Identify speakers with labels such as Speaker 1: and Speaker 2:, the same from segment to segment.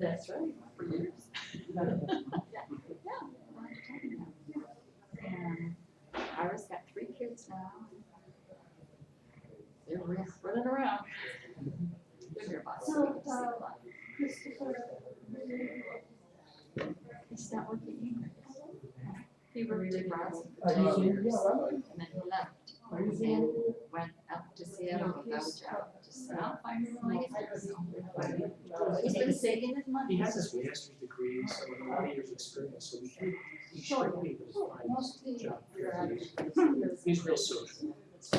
Speaker 1: That's right, for years. And Ira's got 3 kids now. They're running around. They're about
Speaker 2: Christopher,
Speaker 1: He's not working either. He worked at Bronson for
Speaker 2: are
Speaker 1: 10
Speaker 2: you
Speaker 1: years,
Speaker 2: seeing?
Speaker 1: and then he left.
Speaker 2: Are you
Speaker 1: And
Speaker 2: seeing?
Speaker 1: went up to Seattle without a job. Just said, I'll find you a lady. He's been saving his money.
Speaker 3: He has his master's degree, so with a lot of years' experience, so he should be able to find a job fairly easily. He's real social.
Speaker 1: He's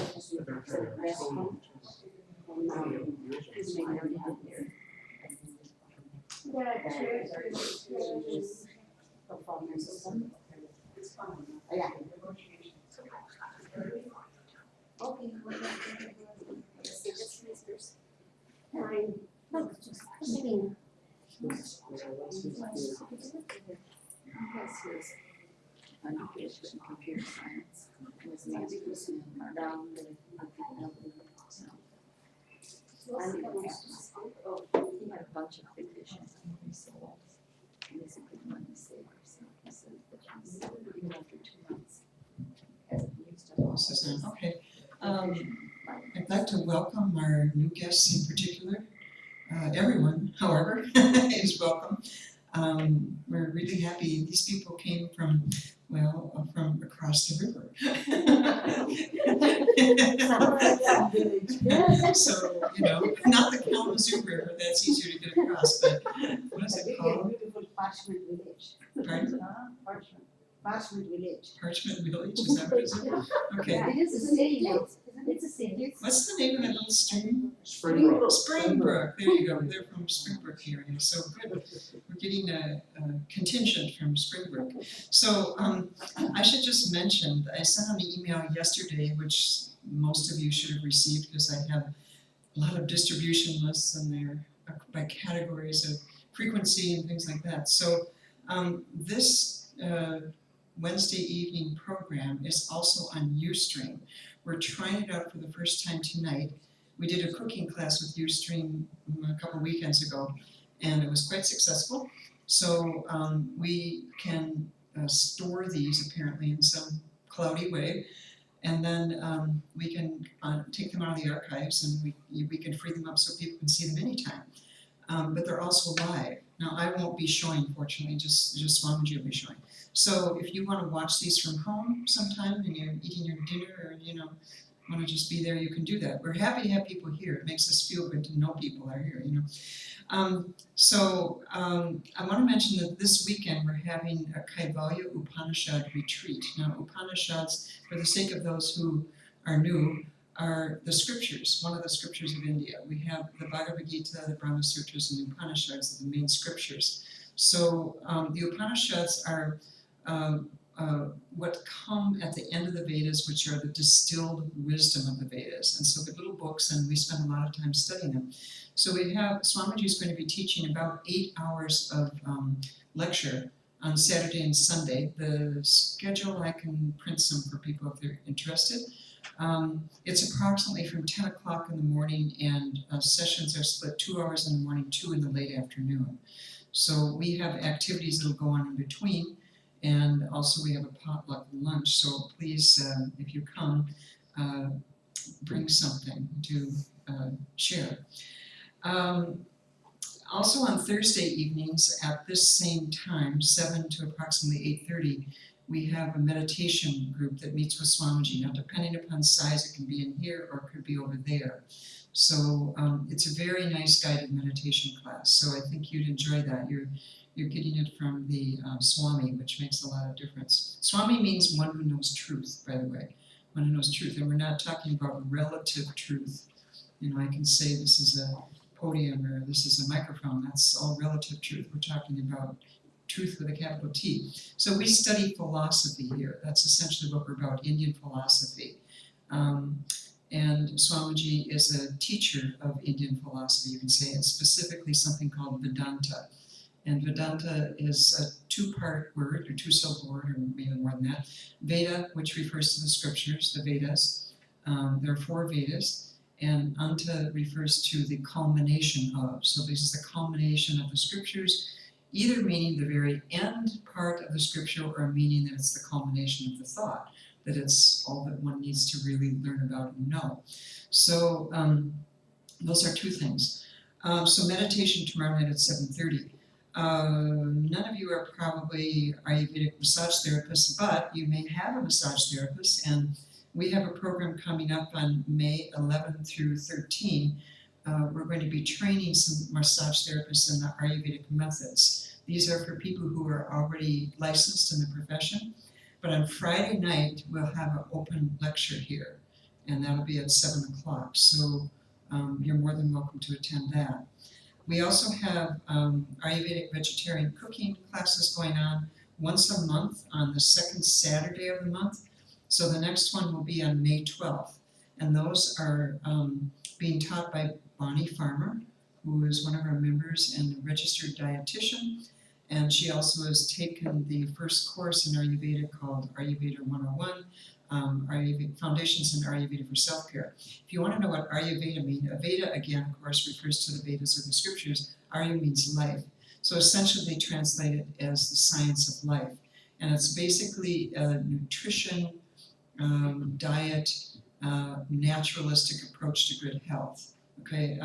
Speaker 1: making everything here. Yeah. Okay.
Speaker 2: Fine.
Speaker 1: Has his undergraduate in computer science. His master's in down so. He had a bunch of vacations and he sold. And he's a good money saver, so he said that even after 2 months, hasn't used it all.
Speaker 4: Okay. I'd like to welcome our new guests in particular. Everyone, however, is welcome. We're really happy. These people came from, well, from across the river. So, you know, not the Kalamazoo River, that's easier to get across, but what is it called?
Speaker 2: Parchment Village.
Speaker 4: Pardon?
Speaker 2: Parchment Village.
Speaker 4: Parchment Village, is that what it is? Okay.
Speaker 1: It is a city now. It's a city.
Speaker 4: What's the name of that little stream?
Speaker 3: Springbrook.
Speaker 4: Springbrook, there you go, they're from Springbrook area, so good. We're getting a contingent from Springbrook. So I should just mention, I sent out an email yesterday, which most of you should have received because I have a lot of distribution lists and they're by categories of frequency and things like that. So this Wednesday evening program is also on Ustream. We're trying it out for the first time tonight. We did a cooking class with Ustream a couple weekends ago, and it was quite successful. So we can store these apparently in some cloudy way, and then we can take them out of the archives, and we can free them up so people can see them anytime. But they're also live. Now I won't be showing, fortunately, just Swamiji will be showing. So if you want to watch these from home sometime and you're eating your dinner or, you know, want to just be there, you can do that. We're happy to have people here. It makes us feel good to know people are here, you know. I want to mention that this weekend we're having a Kaivalya Upanishad retreat. Now Upanishads, for the sake of those who are new, are the scriptures, one of the scriptures of India. We have the Bhagavadgita, the Brahma Sutras, and the Upanishads are the main scriptures. So the Upanishads are what come at the end of the Vedas, which are the distilled wisdom of the Vedas. And so they're little books, and we spend a lot of time studying them. So we have, Swamiji is going to be teaching about 8 hours of lecture on Saturday and Sunday. The schedule, I can print some for people if they're interested. It's approximately from 10 o'clock in the morning, and sessions are split 2 hours in the morning, 2 in the late afternoon. So we have activities that'll go on in between, and also we have a potluck lunch. So please, if you come, bring something to share. Also on Thursday evenings at this same time, 7 to approximately 8:30, we have a meditation group that meets with Swamiji. Now, depending upon size, it can be in here or it could be over there. So it's a very nice guided meditation class. So I think you'd enjoy that. You're getting it from the Swami, which makes a lot of difference. Swami means one who knows truth, by the way. One who knows truth. And we're not talking about relative truth. You know, I can say this is a podium or this is a microphone. That's all relative truth. We're talking about truth with a capital T. So we study philosophy here. That's essentially what we're about, Indian philosophy. And Swamiji is a teacher of Indian philosophy, you can say, and specifically something called Vedanta. And Vedanta is a 2-part word, or 2-syllable word, or maybe more than that. Veda, which refers to the scriptures, the Vedas. There are 4 Vedas. And anta refers to the culmination of. So this is the culmination of the scriptures, either meaning the very end part of the scripture or meaning that it's the culmination of the thought, that it's all that one needs to really learn about and know. So those are two things. So meditation tomorrow night at 7:30. None of you are probably Ayurvedic massage therapists, but you may have a massage therapist, and we have a program coming up on May 11 through 13. We're going to be training some massage therapists in the Ayurvedic methods. These are for people who are already licensed in the profession. But on Friday night, we'll have an open lecture here, and that'll be at 7 o'clock. So you're more than welcome to attend that. We also have Ayurvedic vegetarian cooking classes going on once a month on the second Saturday of the month. So the next one will be on May 12th. And those are being taught by Bonnie Farmer, who is one of our members and a registered dietitian. And she also has taken the first course in Ayurveda called Ayurveda 101, Ayurveda Foundations in Ayurveda for Self-Care. If you want to know what Ayurveda means, Veda again, of course, refers to the Vedas or the scriptures. Arya means life. So essentially translated as the science of life. And it's basically a nutrition, diet, naturalistic approach to good health. Okay,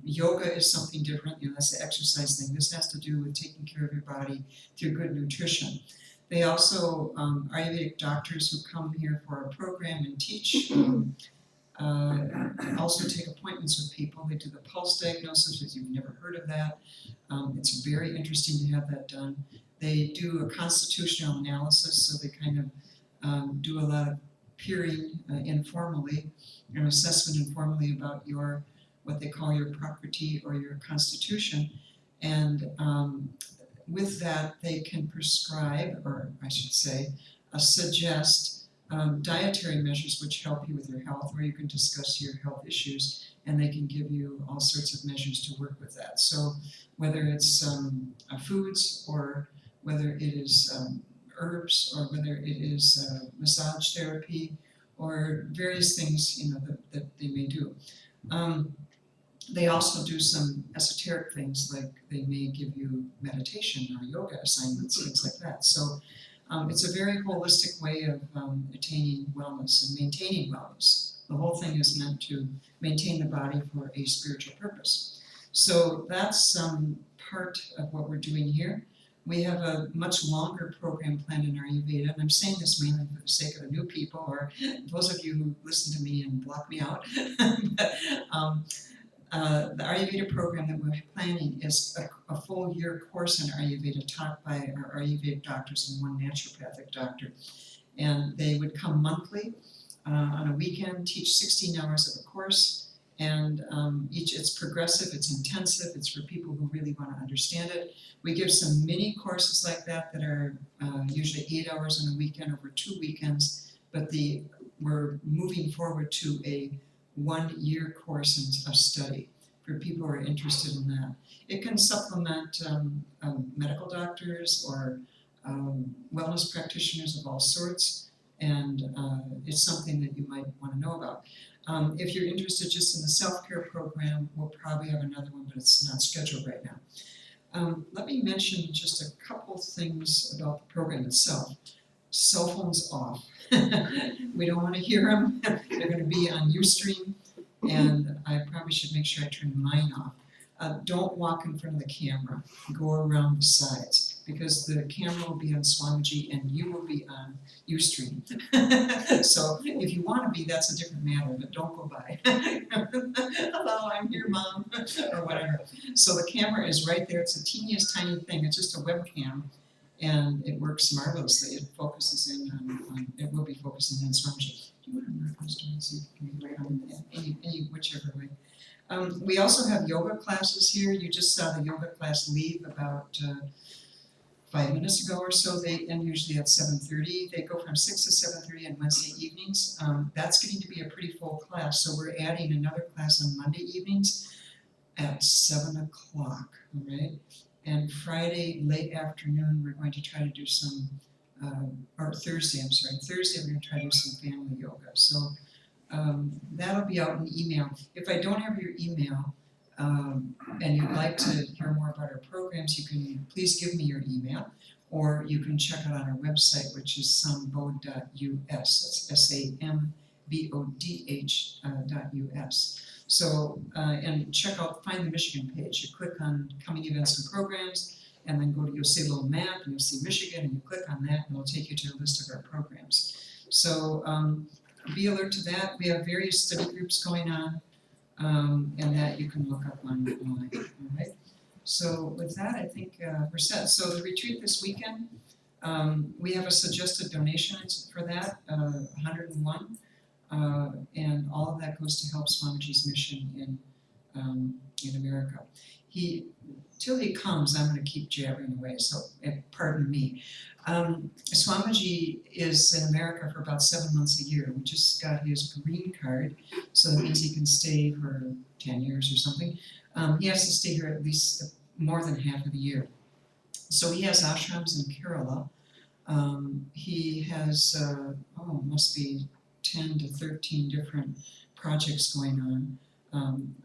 Speaker 4: yoga is something different, that's the exercise thing. This has to do with taking care of your body through good nutrition. They also, Ayurvedic doctors who come here for a program and teach, also take appointments with people. They do the pulse diagnosis, if you've never heard of that. It's very interesting to have that done. They do a constitutional analysis, so they kind of do a lot of peering informally, an assessment informally about your, what they call your prakriti or your constitution. And with that, they can prescribe, or I should say, suggest dietary measures which help you with your health, or you can discuss your health issues, and they can give you all sorts of measures to work with that. So whether it's foods, or whether it is herbs, or whether it is massage therapy, or various things that they may do. They also do some esoteric things, like they may give you meditation or yoga assignments, things like that. So it's a very holistic way of attaining wellness and maintaining wellness. The whole thing is meant to maintain the body for a spiritual purpose. So that's part of what we're doing here. We have a much longer program planned in Ayurveda, and I'm saying this mainly for the sake of the new people, or those of you who listen to me and block me out. The Ayurveda program that we're planning is a full year course in Ayurveda taught by our Ayurvedic doctors and one naturopathic doctor. And they would come monthly on a weekend, teach 16 hours of a course, and it's progressive, it's intensive, it's for people who really want to understand it. We give some mini courses like that that are usually 8 hours on a weekend over 2 weekends, but we're moving forward to a 1 year course of study for people who are interested in that. It can supplement medical doctors or wellness practitioners of all sorts, and it's something that you might want to know about. If you're interested just in the self-care program, we'll probably have another one, but it's not scheduled right now. Let me mention just a couple things about the program itself. Cell phones off. We don't want to hear them. They're going to be on Ustream, and I probably should make sure I turn mine off. Don't walk in front of the camera. Go around the sides, because the camera will be on Swamiji and you will be on Ustream. So if you want to be, that's a different matter, but don't go by. Hello, I'm here, Mom, or whatever. So the camera is right there. It's the teeniest tiny thing. It's just a webcam. And it works marvelously. It focuses in on it will be focusing on Swamiji. Do you want to mark those down so you can write on any whichever way? We also have yoga classes here. You just saw the yoga class leave about 5 minutes ago or so. They end usually at 7:30. They go from 6 to 7:30 on Wednesday evenings. That's getting to be a pretty full class. So we're adding another class on Monday evenings at 7 o'clock. All right. And Friday, late afternoon, we're going to try to do some, or Thursday, I'm sorry. Thursday, we're going to try to do some family yoga. So That'll be out in email. If I don't have your email, and you'd like to hear more about our programs, you can please give me your email, or you can check it on our website, which is sambodh.us. That's SAMBODH.us. So, and check out, find the Michigan page. You click on coming events and programs, and then you'll see a little map, and you'll see Michigan, and you click on that, and it'll take you to a list of our programs. So, be alert to that. We have various study groups going on, and that you can look up online, all right? So with that, I think we're set. So the retreat this weekend, we have a suggested donation for that, 101, and all of that goes to help Swamiji's mission in America. Till he comes, I'm going to keep jabbering away, so pardon me. Swamiji is in America for about 7 months a year. We just got his green card, so that means he can stay for 10 years or something. He has to stay here at least more than half of the year. So he has ashrams in Kerala. He has, must be 10 to 13 different projects going on.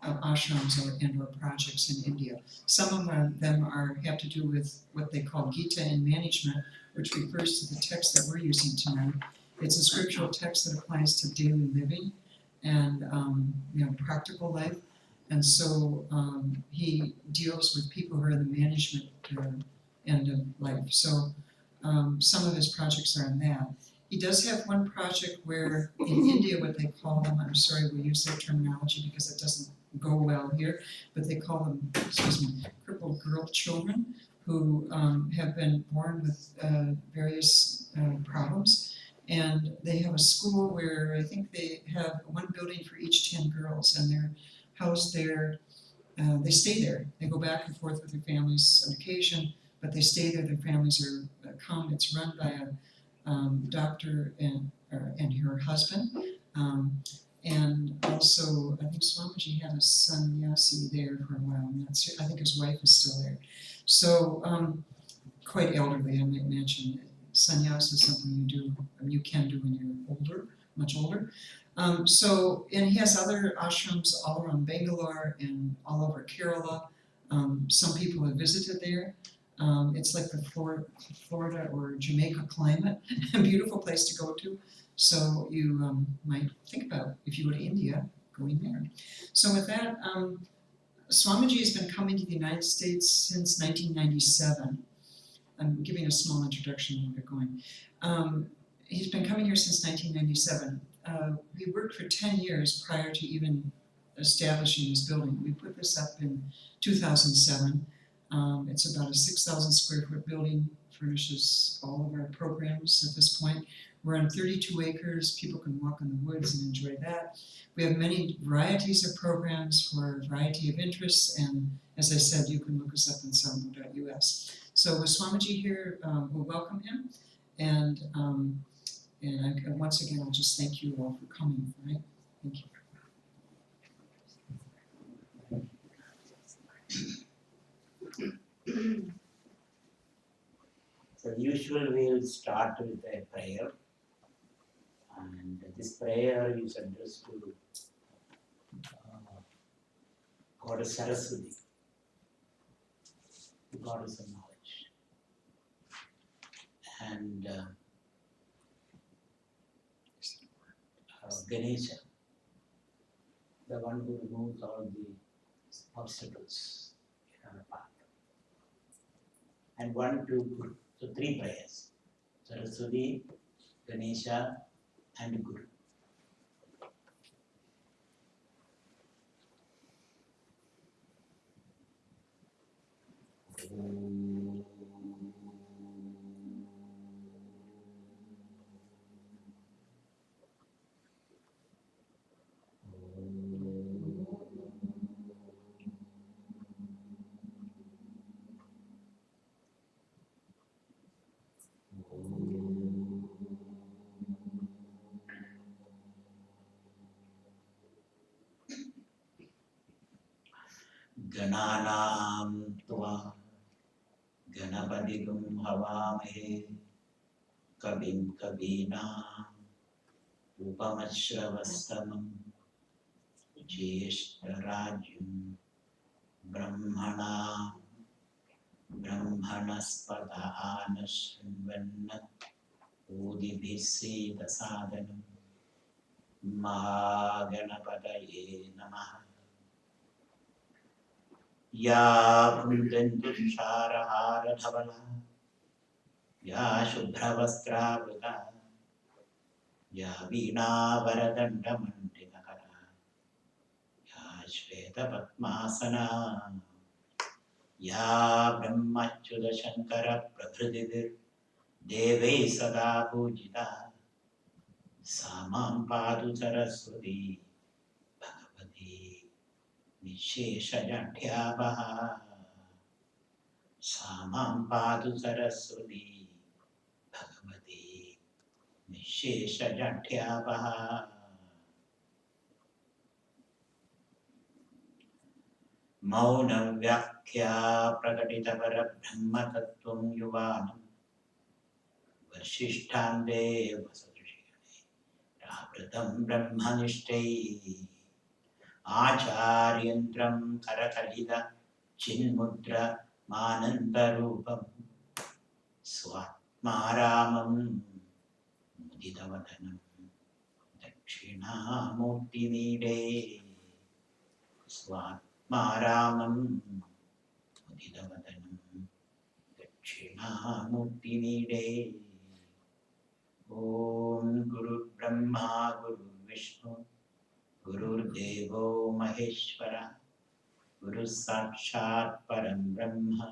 Speaker 4: Ashrams or projects in India. Some of them have to do with what they call Gita in management, which refers to the text that we're using tonight. It's a scriptural text that applies to daily living and practical life. And so he deals with people who are in the management end of life. So some of his projects are in that. He does have one project where in India, what they call them, I'm sorry we use their terminology because it doesn't go well here, but they call them, crippled girl children who have been born with various problems. And they have a school where I think they have one building for each 10 girls, and they're housed there. They stay there. They go back and forth with their families on occasion, but they stay there. Their families are come. It's run by a doctor and her husband, and also I think Swamiji had a sannyasi there for a while. And I think his wife is still there. So quite elderly, I might mention. Sannyas is something you can do when you're older, much older. And he has other ashrams all around Bangalore and all over Kerala. Some people have visited there. It's like the Florida or Jamaica climate, a beautiful place to go to. So you might think about, if you go to India, going there. So with that, Swamiji has been coming to the United States since 1997. I'm giving a small introduction and we'll get going. He's been coming here since 1997. We worked for 10 years prior to even establishing this building. We put this up in 2007. It's about a 6,000 square foot building, furnishes all of our programs at this point. We're on 32 acres, people can walk in the woods and enjoy that. We have many varieties of programs for a variety of interests, and as I said, you can look us up on Sambodh.us. So with Swamiji here, we'll welcome him, and once again, I'll just thank you all for coming, right? Thank you.
Speaker 5: So usually we will start with a prayer, and this prayer is addressed to Goddess Saraswati, the Goddess of knowledge, and Ganesha, the one who removes all the obstacles in our path. And 1, 2, Guru. So 3 prayers: Saraswati, Ganesha, and Guru. Gananam tva Ganapadigum Havamahe Kabim Kabinam Upamashravastamam Jyeshtarajyam Brahmana Brahmanaspata Anashrinvanna Udibhiseda Sadhanam Mahaganapataye Namaha. Ya Kundandu Sharahara Dhavala Ya Shubhravastra Ya Veena Varadanda Mandinakara Ya Shveta Padmasana Ya Brahmachyuda Shankara Prabhudir Deve Sada Pujita Samam Padu Saraswati Bhagavati Vishesha Jadhyavaha Samam Padu Saraswati Bhagavati Vishesha Jadhyavaha Mauna Vyakhya Prakatita Parabrahma Tattvam Yuvanam Vashishtande Vasadushikane Prapratam Brahmanishtai Acharyantram Karakalida Chinmudra Manantarupam Swatmaramam Muditavadanam Dakshinamurti Nide Swatmaramam Muditavadanam Dakshinamurti Nide Om Guru Brahma Guru Vishnu Guru Devo Maheshwara Guru Sakshat Param Brahma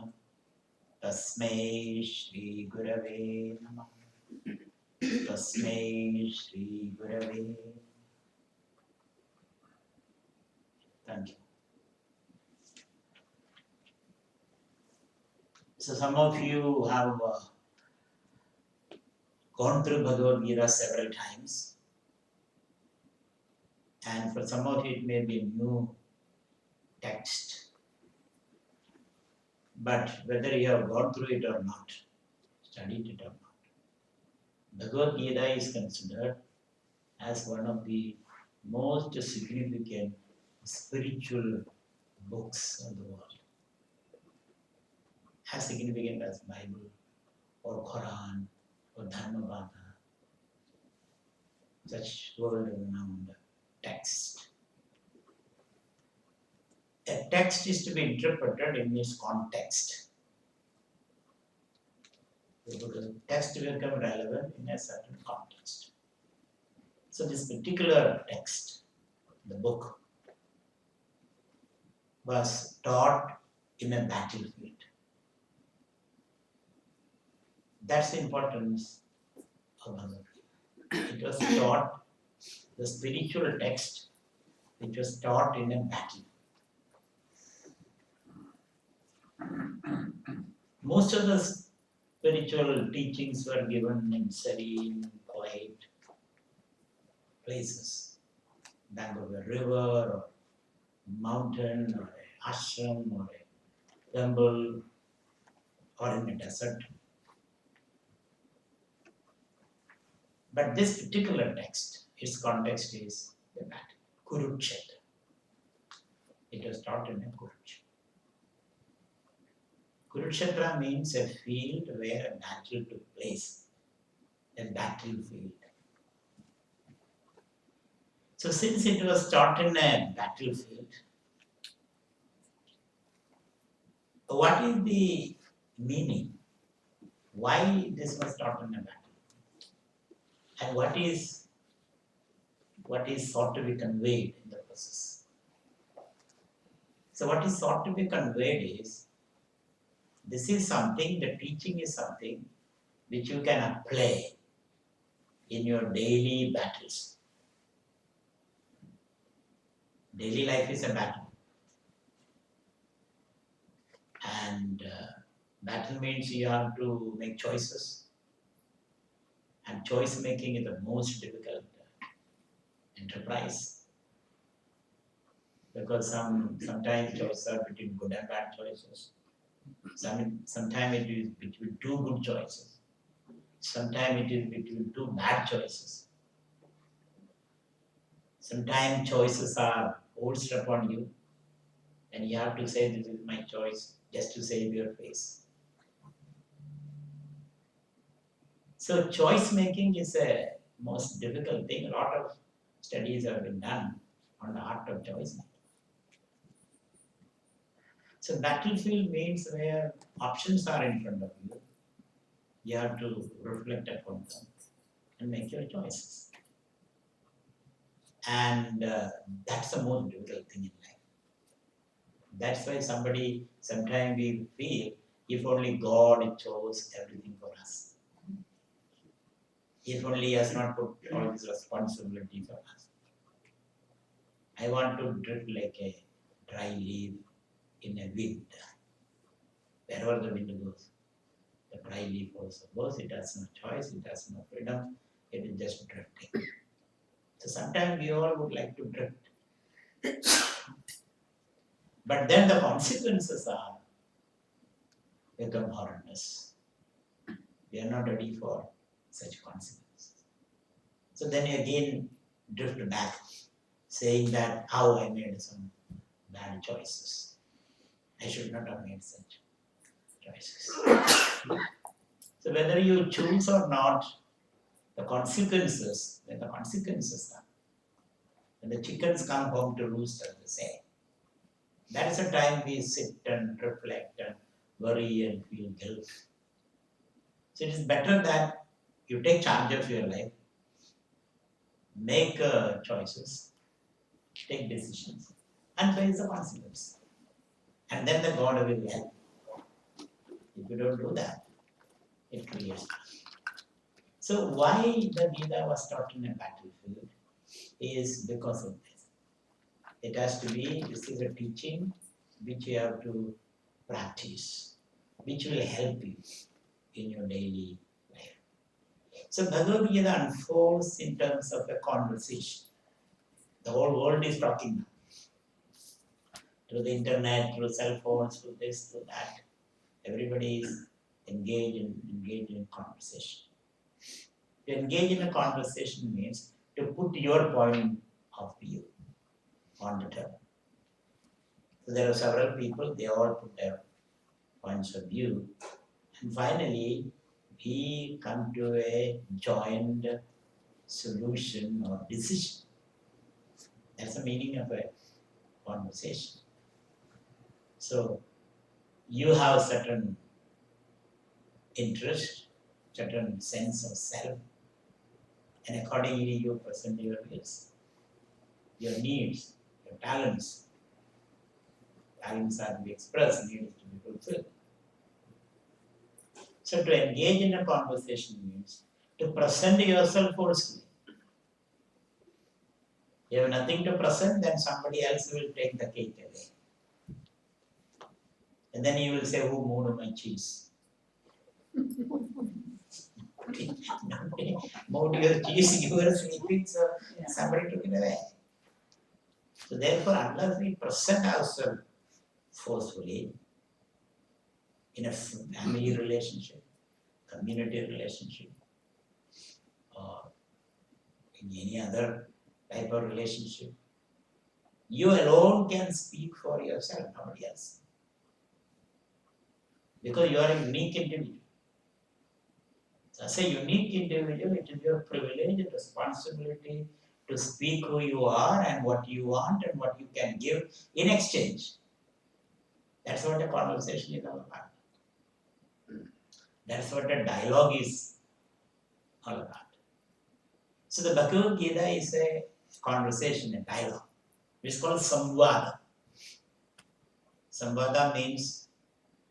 Speaker 5: Tasmai Shri Gurave Namaha. Tasmai Shri Gurave. Thank you. So some of you have gone through Bhagavad-Gita several times, and for some of you it may be a new text. But whether you have gone through it or not, studied it or not, Bhagavad-Gita is considered as one of the most significant spiritual books of the world. As significant as Bible or Quran or Dharmabhagavata, such world-renowned text. A text is to be interpreted in its context. The text will become relevant in a certain context. So this particular text, the book, was taught in a battlefield. That's the importance of Bhagavad-Gita. It was taught, the spiritual text, which was taught in a battle. Most of the spiritual teachings were given in serene, quiet places, bank of a river or mountain or an ashram or a temple or in a desert. But this particular text, its context is the battle, Kurukshetra. It was taught in a Kurukshetra. Kurukshetra means a field where a battle took place, a battlefield. So since it was taught in a battlefield, what is the meaning? Why this was taught in a battle? And what is sought to be conveyed in the process? So what is sought to be conveyed is, this is something, the teaching is something which you can apply in your daily battles. Daily life is a battle. And battle means you have to make choices. And choice making is the most difficult enterprise. Because sometimes choices are between good and bad choices. Sometimes it is between two good choices. Sometimes it is between two bad choices. Sometimes choices are forced upon you, and you have to say, this is my choice, just to save your face. So choice making is a most difficult thing. A lot of studies have been done on the art of choice making. So battlefield means where options are in front of you. You have to reflect upon them and make your choices. And that's the most difficult thing in life. That's why sometimes we feel, if only God chose everything for us. If only He has not put all this responsibility for us. I want to drift like a dry leaf in a wind. Wherever the wind goes, the dry leaf also goes. It has no choice, it has no freedom, it is just drifting. So sometimes we all would like to drift. But then the consequences are become horrendous. We are not ready for such consequences. So then you again drift back, saying that how I made some bad choices. I should not have made such choices. So whether you choose or not, the consequences, when the consequences come, when the chickens come home to roost, as they say, that is the time we sit and reflect and worry and feel guilt. So it is better that you take charge of your life, make choices, take decisions, and face the consequence. And then the God will help. If you don't do that, it creates. So why the Gita was taught in a battlefield is because of this. It has to be, this is a teaching which you have to practice, which will help you in your daily life. So Bhagavad-Gita unfolds in terms of a conversation. The whole world is talking now. Through the internet, through cell phones, through this, through that. Everybody is engaged in conversation. To engage in a conversation means to put your point of view on the table. So there are several people, they all put their points of view. And finally, we come to a joint solution or decision. That's the meaning of a conversation. So you have a certain interest, certain sense of self, and accordingly you present your views, your needs, your talents. Talents are to be expressed, needs to be fulfilled. So to engage in a conversation means to present yourself forcefully. You have nothing to present, then somebody else will take the cake away. And then you will say, who moved my cheese? Nobody moved your cheese, you were sleeping, so somebody took it away. So therefore, unless we present ourselves forcefully in a family relationship, community relationship, or in any other type of relationship, you alone can speak for yourself, nobody else. Because you are a unique individual. So as a unique individual, it is your privilege and responsibility to speak who you are and what you want and what you can give in exchange. That's what a conversation is all about. That's what a dialogue is all about. So the Bhagavad Gita is a conversation, a dialogue. It's called Sambodh. Sambodh means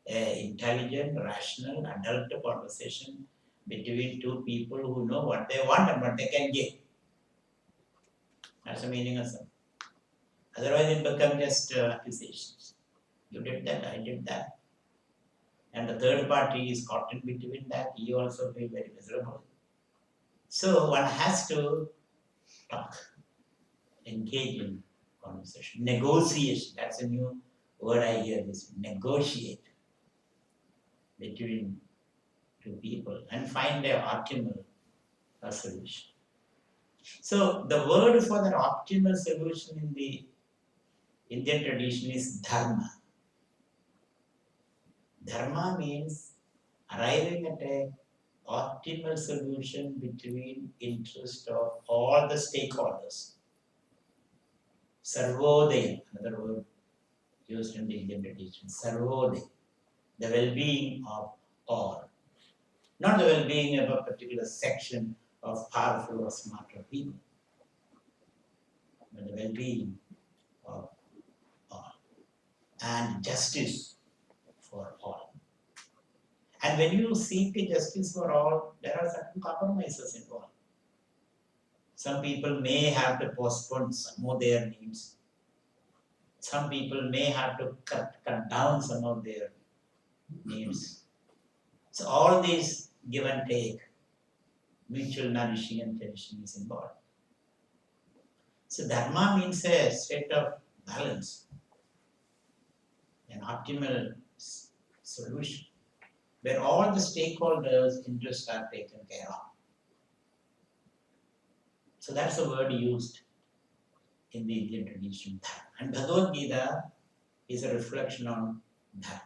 Speaker 5: intelligent, rational, adult conversation between two people who know what they want and what they can give. That's the meaning of Sambodh. Otherwise, it becomes just accusations. You did that, I did that. And the third party is caught in between that, he also feels very miserable. So one has to talk, engage in conversation. Negotiation, that's a new word I hear, this negotiate between 2 people and find their optimal solution. So the word for the optimal solution in the Indian tradition is dharma. Dharma means arriving at a optimal solution between interest of all the stakeholders. Sarvodaya, another word used in the Indian tradition. Sarvodaya, the well-being of all. Not the well-being of a particular section of powerful or smarter people, but the well-being of all. And justice for all. And when you seek a justice for all, there are certain compromises involved. Some people may have to postpone some of their needs. Some people may have to cut down some of their needs. So all these give and take, mutual nourishing and cherishing is involved. So dharma means a state of balance, an optimal solution, where all the stakeholders' interests are taken care of. So that's the word used in the Indian tradition, dharma. And Bhagavadgita is a reflection on dharma.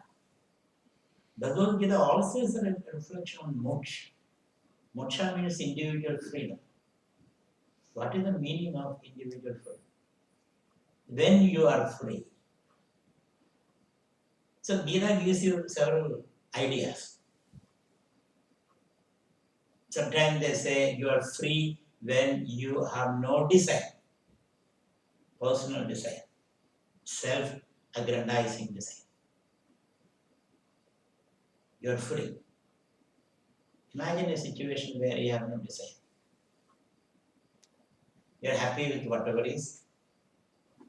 Speaker 5: Bhagavadgita also is a reflection on moksha. Moksha means individual freedom. What is the meaning of individual freedom? When you are free. So Gita gives you several ideas. Sometimes they say you are free when you have no desire, personal desire, self-aggrandizing desire. You are free. Imagine a situation where you have no desire. You are happy with whatever is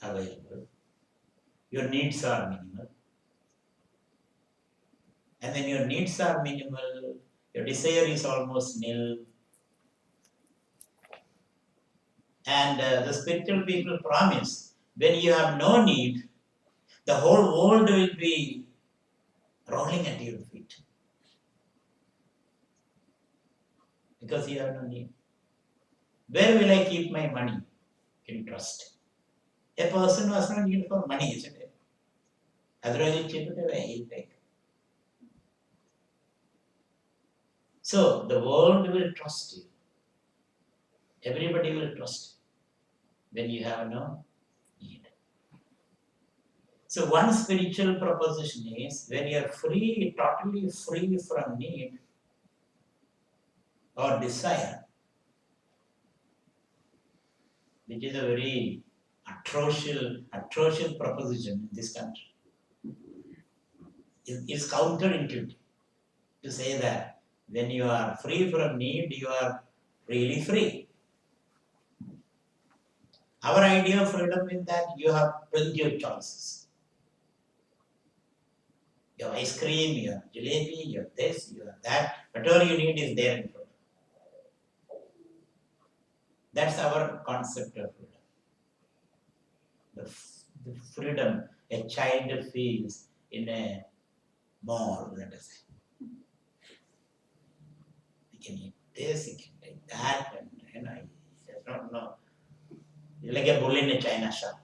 Speaker 5: available. Your needs are minimal. And when your needs are minimal, your desire is almost nil. And the spiritual people promise when you have no need, the whole world will be rolling at your feet. Because you have no need. Where will I keep my money? In trust. A person who has no need for money, isn't it? Otherwise, he'll keep it away, he'll take. So, the world will trust you. Everybody will trust you when you have no need. So, one spiritual proposition is when you are free, totally free from need or desire, which is a very atrocious proposition in this country. It's counterintuitive to say that when you are free from need, you are really free. Our idea of freedom is that you have plenty of choices. You have ice cream, you have jalebi, you have this, you have that. Whatever you need is there in front. That's our concept of freedom. The freedom a child feels in a mall, let us say. He can eat this, he can take that, and he does not know. It's like a bull in a china shop.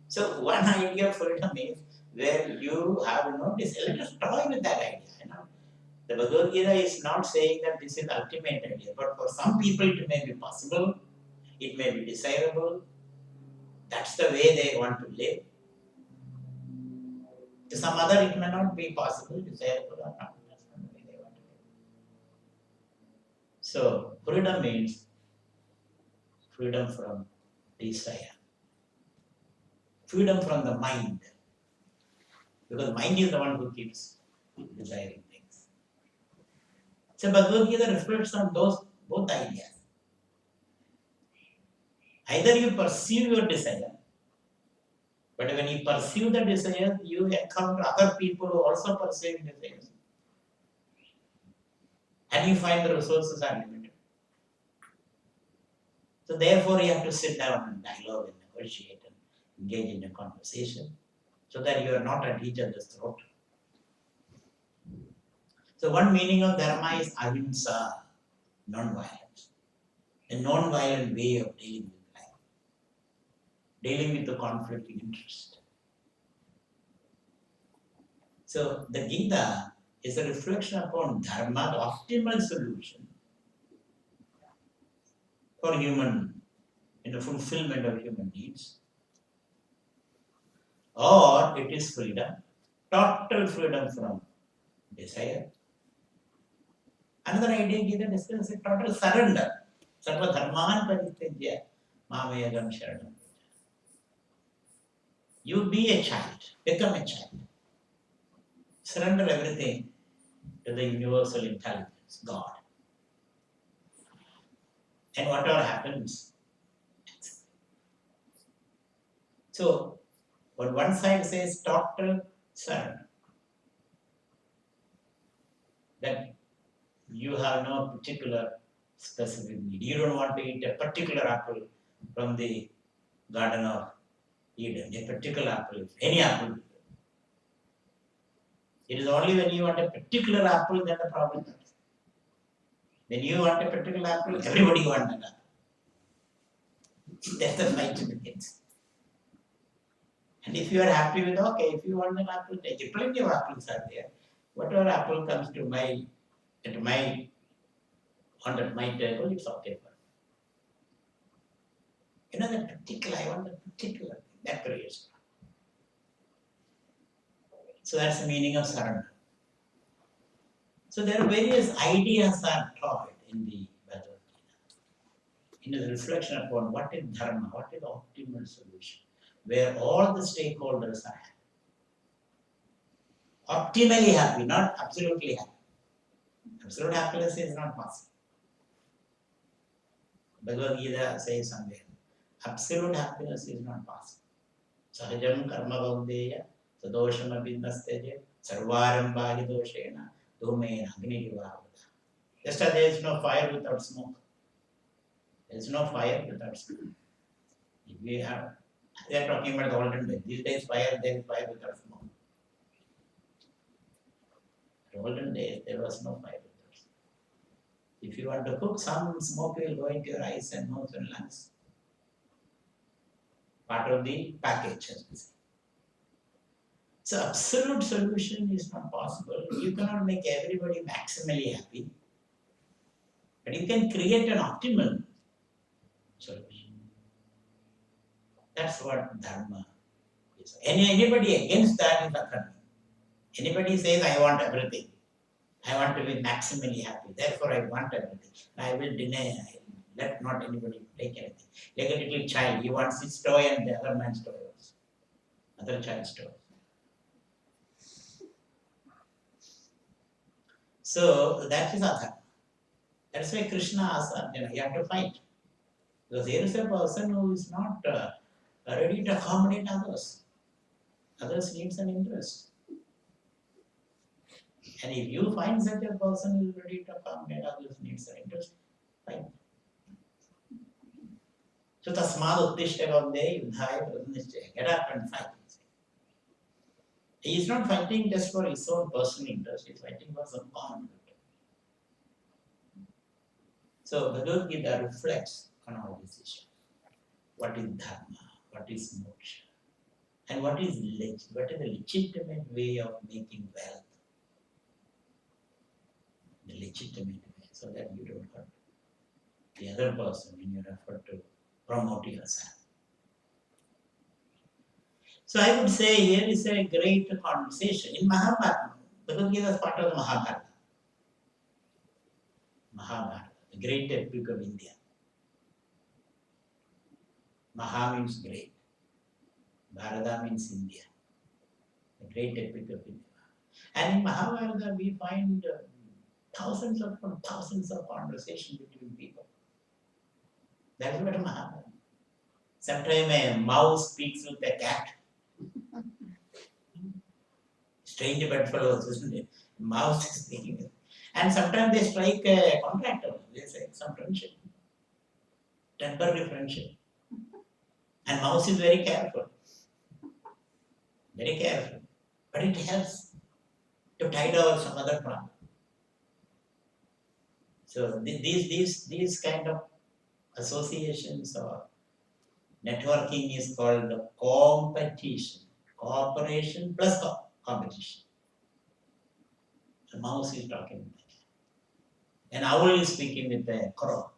Speaker 5: So one idea of freedom is where you have no desire. Let us toy with that idea. The Bhagavad-Gita is not saying that this is the ultimate idea, but for some people it may be possible, it may be desirable. That's the way they want to live. To some other it may not be possible, desirable or not. That's not the way they want to live. So freedom means freedom from desire. Freedom from the mind. Because mind is the one who keeps desiring things. So Bhagavad Gita reflects on those both ideas. Either you pursue your desire, but when you pursue the desire, you encounter other people who also pursue desires. And you find the resources are limited. So therefore you have to sit down and dialogue and negotiate and engage in a conversation so that you are not at each other's throat. So one meaning of dharma is ahimsa, non-violence. A non-violent way of dealing with life. Dealing with the conflicting interest. So the Gita is a reflection upon dharma, the optimal solution for human, in the fulfillment of human needs. Or it is freedom, total freedom from desire. Another idea Gita discusses is total surrender. Sarva dharman parityajya mameyagam sharanam. You be a child, become a child. Surrender everything to the universal intelligence, God. And whatever happens. So, what one side says total surrender. That you have no particular specific need. You don't want to eat a particular apple from the Garden of Eden, a particular apple, any apple. It is only when you want a particular apple that the problem comes. When you want a particular apple, everybody wants that apple. That's the fight begins. And if you are happy with, okay, if you want an apple, take it. Plenty of apples are there. Whatever apple comes to on my table, it's okay for me. You know, that particular, I want the particular thing. That creates. So that's the meaning of surrender. So there are various ideas are taught in the Bhagavadgita. In the reflection upon what is dharma, what is the optimal solution, where all the stakeholders are happy. Optimally happy, not absolutely happy. Absolute happiness is not possible. Bhagavad-gita says somewhere, absolute happiness is not possible. Sahajam karma bhavdeya, sadosham abhinnasteje, sarvarambhahi doshena, dhumena agni vivavada. Just as there is no fire without smoke. There is no fire without smoke. If we have, they are talking about the olden days. These days fire, there is fire without smoke. In the olden days, there was no fire without smoke. If you want to cook, some smoke will go into your eyes and nose and lungs. Part of the package, as we say. So absolute solution is not possible. You cannot make everybody maximally happy. But you can create an optimal solution. That's what dharma is. Anybody against that is adharma. Anybody says, I want everything. I want to be maximally happy. Therefore, I want everything. I will deny. Let not anybody take anything. Like a little child, he wants his toy and the other man's toy also. Other child's toy. So that is adharma. That's why Krishna asks Arjuna, you have to fight. Because there is a person who is not ready to accommodate others. Others needs an interest. And if you find such a person who is ready to accommodate others needs an interest, fine. So tasmad uttishta gavde yudhaya pradhanishchaya. Get up and fight. He is not fighting just for his own personal interest, he is fighting for some common good. So Bhagavad-gita reflects on all these issues. What is dharma? What is moksha? And what is the legitimate way of making wealth? The legitimate way, so that you don't hurt the other person in your effort to promote yourself. So I would say here is a great conversation. In Mahabharata, Bhagavad-gita is part of the Mahabharata. Mahabharata, the great epic of India. Maha means great. Bharata means India. The great epic of India. And in Mahabharata we find thousands of conversations between people. That is what Mahabharata. Sometimes a mouse speaks with a cat. Strange bedfellows, isn't it? Mouse is speaking with. And sometimes they strike a contract. They say some friendship. Temporary friendship. And mouse is very careful. Very careful. But it helps to tide over some other problem. So these kind of associations or networking is called the competition, cooperation plus competition. The mouse is talking with an owl is speaking with a crow.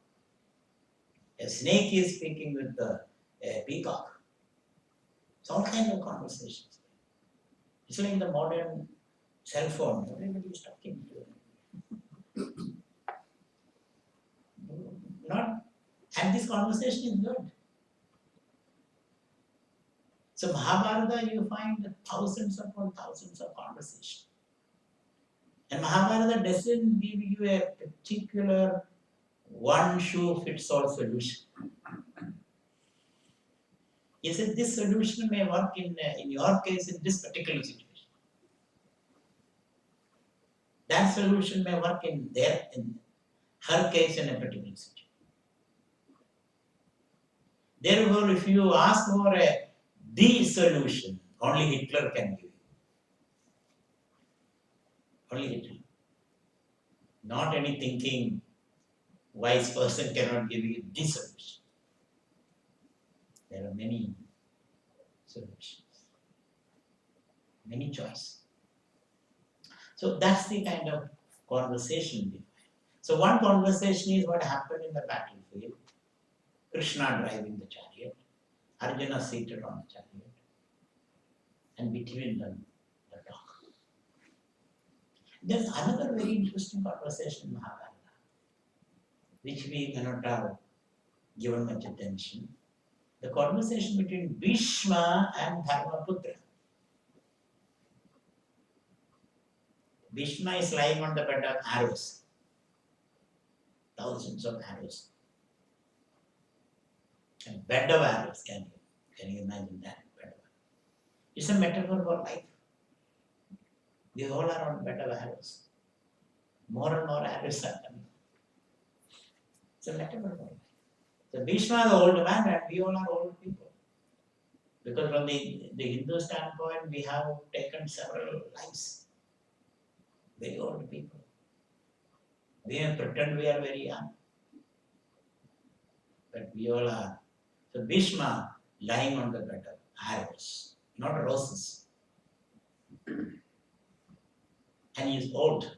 Speaker 5: A snake is speaking with a peacock. It's all kinds of conversations. It's like the modern cell phone. Everybody is talking to not, and this conversation is good. So Mahabharata, you find thousands upon thousands of conversations. And Mahabharata doesn't give you a particular one shoe fits all solution. He said this solution may work in your case in this particular situation. That solution may work in her case in a particular situation. Therefore, if you ask for the solution, only Hitler can give you. Only Hitler. Not any thinking wise person cannot give you the solution. There are many solutions, many choices. So that's the kind of conversation we find. So one conversation is what happened in the battlefield. Krishna driving the chariot, Arjuna seated on the chariot, and between them the talk. There's another very interesting conversation in Mahabharata, which we cannot have given much attention. The conversation between Bhishma and Dharmaputra. Bhishma is lying on the bed of arrows, thousands of arrows. A bed of arrows, can you imagine that? Bed of arrows. It's a metaphor for life. We all are on bed of arrows. More and more arrows are coming. It's a metaphor for life. So Bhishma is the old man and we all are old people. Because from the Hindu standpoint, we have taken several lives. Very old people. We may pretend we are very young. But we all are. So Bhishma lying on the bed of arrows, not roses. And he is old.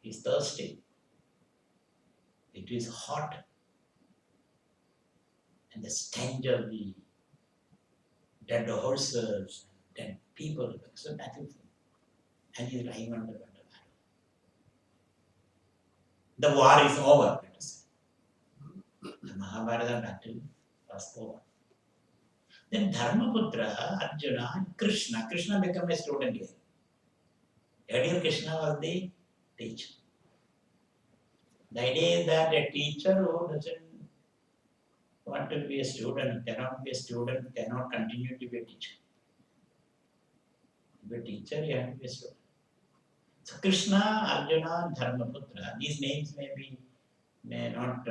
Speaker 5: He is thirsty. It is hot. And the stench of the dead horses, dead people, so battlefield. And he is lying on the bed of arrows. The war is over, let us say. The Mahabharata battle was over. Then Dharmaputra, Arjuna, and Krishna. Krishna became a student here. Earlier Krishna was the teacher. The idea is that a teacher who doesn't want to be a student, cannot be a student, cannot continue to be a teacher. To be a teacher, you have to be a student. So Krishna, Arjuna, Dharmaputra, these names may not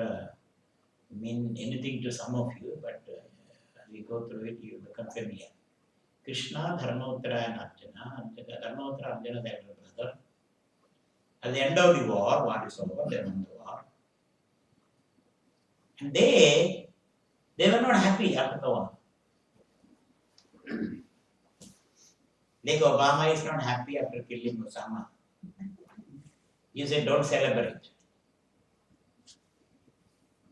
Speaker 5: mean anything to some of you, but as we go through it, you become familiar. Krishna, Dharmaputra and Arjuna. Dharmaputra, Arjuna, their elder brother. At the end of the war is over, they won the war. And they were not happy after the war. Like Obama is not happy after killing Osama. You say don't celebrate.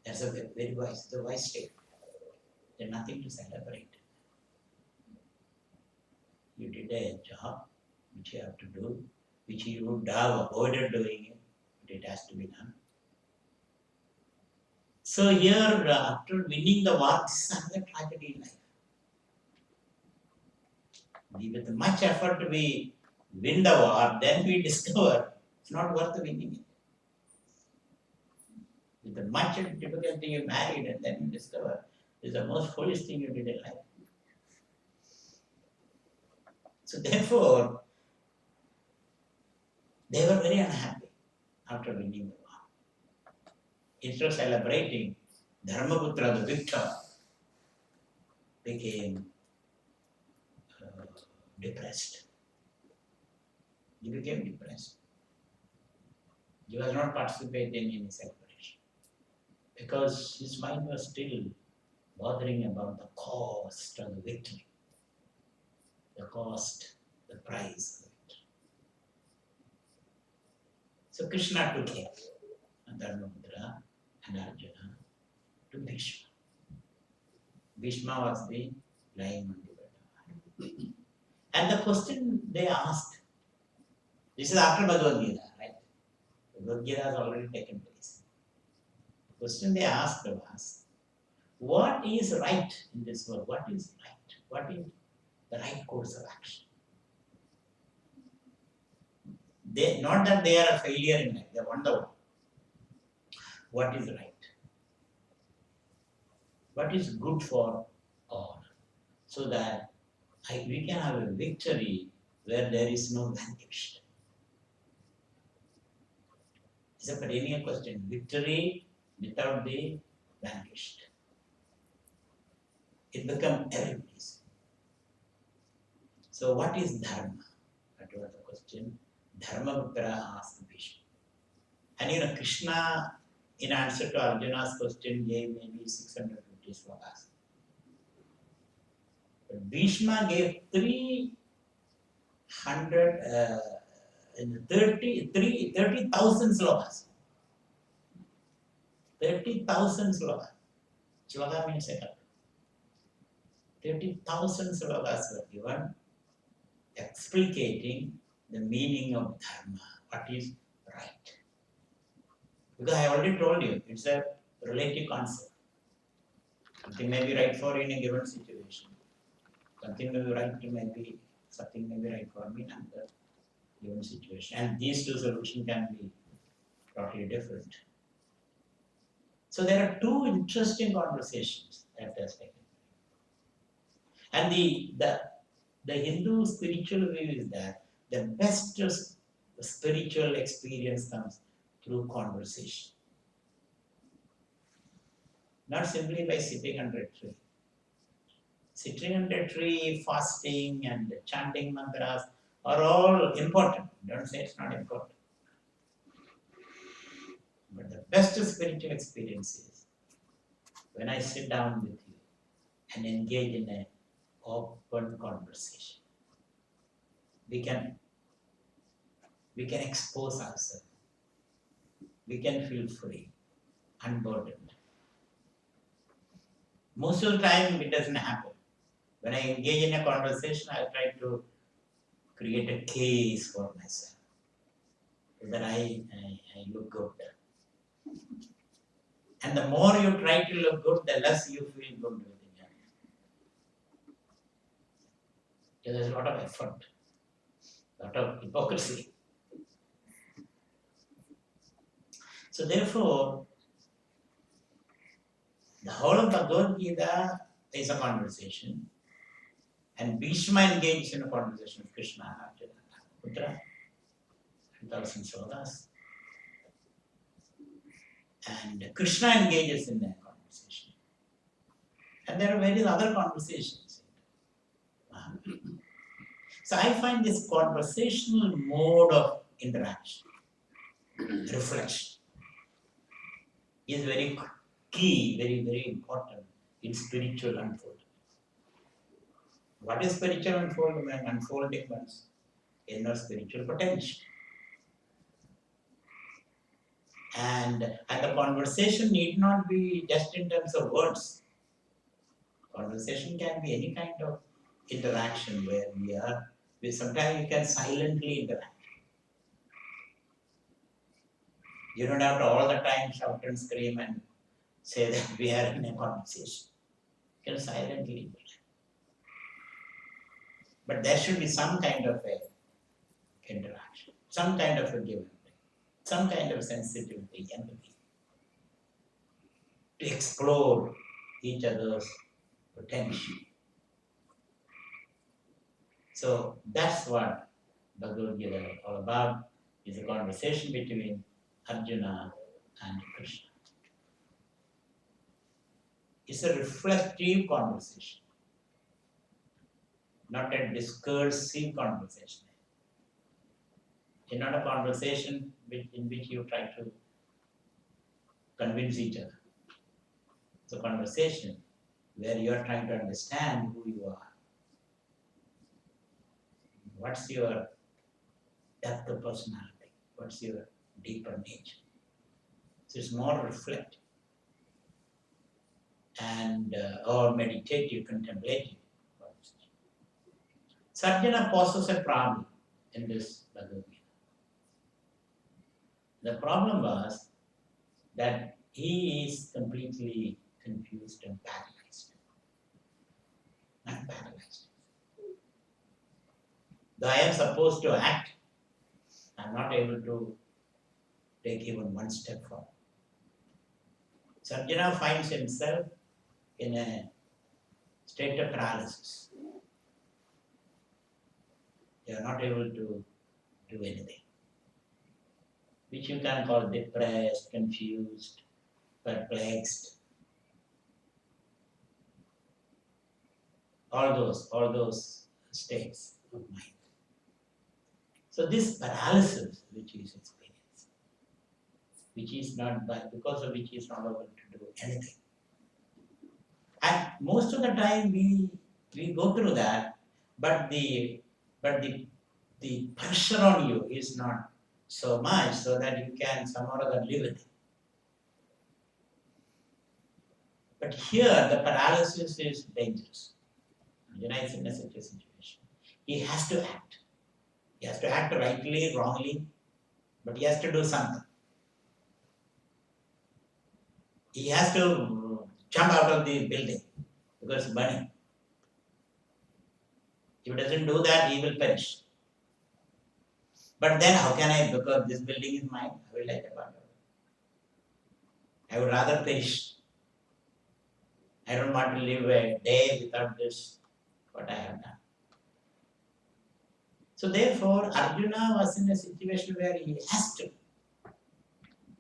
Speaker 5: That's a very wise, the wise statement. There's nothing to celebrate. You did a job which you have to do, which you would have avoided doing it, but it has to be done. So here, after winning the war, this is another tragedy in life. With much effort we win the war, then we discover it's not worth winning it. With the much difficulty you married and then you discover it's the most foolish thing you did in life. So therefore, they were very unhappy after winning the war. Instead of celebrating, Dharmaputra, the victor, became depressed. He became depressed. He was not participating in celebration because his mind was still bothering about the cost of the victory, the cost, the price of the victory. So Krishna took him, Dharmapura and Arjuna, to Bhishma. Bhishma was the lying on the bed. And the question they asked, this is after Bhagavad-Gita, right? Bhagavad-Gita has already taken place. The question they asked was, what is right in this world? What is right? What is the right course of action? Not that they are a failure in life, they wonder what is right, what is good for all, so that we can have a victory where there is no vanquished. It's a perennial question. Victory without the vanquished. It becomes everybody's. So what is dharma? That was the question. Dharmaputra asked Bhishma. And Krishna, in answer to Arjuna's question, gave maybe 650 slokas. But Bhishma gave 30,000 slokas. 30,000 slokas. Sloka means a couple. 30,000 slokas were given explicating the meaning of dharma, what is right. Because I already told you, it's a relative concept. Something may be right for you in a given situation. Something may be right, something may be right for me in another given situation. And these two solutions can be totally different. So there are two interesting conversations that has taken. And the Hindu spiritual view is that the best spiritual experience comes through conversation. Not simply by sitting under a tree. Sitting under a tree, fasting and chanting mantras are all important. Don't say it's not important. But the best spiritual experience is when I sit down with you and engage in an open conversation. We can expose ourselves. We can feel free, unburdened. Most of the time it doesn't happen. When I engage in a conversation, I try to create a case for myself so that I look good. And the more you try to look good, the less you feel good within you. There's a lot of effort, a lot of hypocrisy. So therefore, the whole of Bhagavad-Gita is a conversation. And Bhishma engaged in a conversation with Krishna after Putra, 1,000 slokas. And Krishna engages in that conversation. And there are various other conversations. So I find this conversational mode of interaction, reflection, is very key, very, very important in spiritual unfolding. What is spiritual unfoldment? Unfolding one's inner spiritual potential. And the conversation need not be just in terms of words. Conversation can be any kind of interaction where sometimes you can silently interact. You don't have to all the time shout and scream and say that we are in a conversation. You can silently interact. But there should be some kind of a interaction, some kind of a give and take, some kind of sensitivity, empathy, to explore each other's potential. So that's what Bhagavad-Gita is all about, is a conversation between Arjuna and Krishna. It's a reflective conversation, not a discursive conversation. It's not a conversation in which you try to convince each other. It's a conversation where you are trying to understand who you are. What's your depth of personality? What's your deeper nature? So it's more reflective and or meditative, contemplative. Sarjana poses a problem in this Bhagavadgita. The problem was that he is completely confused and paralyzed. Not paralyzed. Though I am supposed to act, I am not able to take even one step forward. Sarjana finds himself in a state of paralysis. You are not able to do anything, which you can call depressed, confused, perplexed. All those states of mind. So this paralysis which he is experiencing, which is not because of which he is not able to do anything. And most of the time we go through that, but the pressure on you is not so much so that you can somehow or other live with it. But here the paralysis is dangerous. Arjuna is in such a situation. He has to act. He has to act rightly, wrongly, but he has to do something. He has to jump out of the building because it's burning. If he doesn't do that, he will perish. But then how can I, because this building is mine, I will like about it. I would rather perish. I don't want to live a day without this, what I have done. So therefore, Arjuna was in a situation where he has to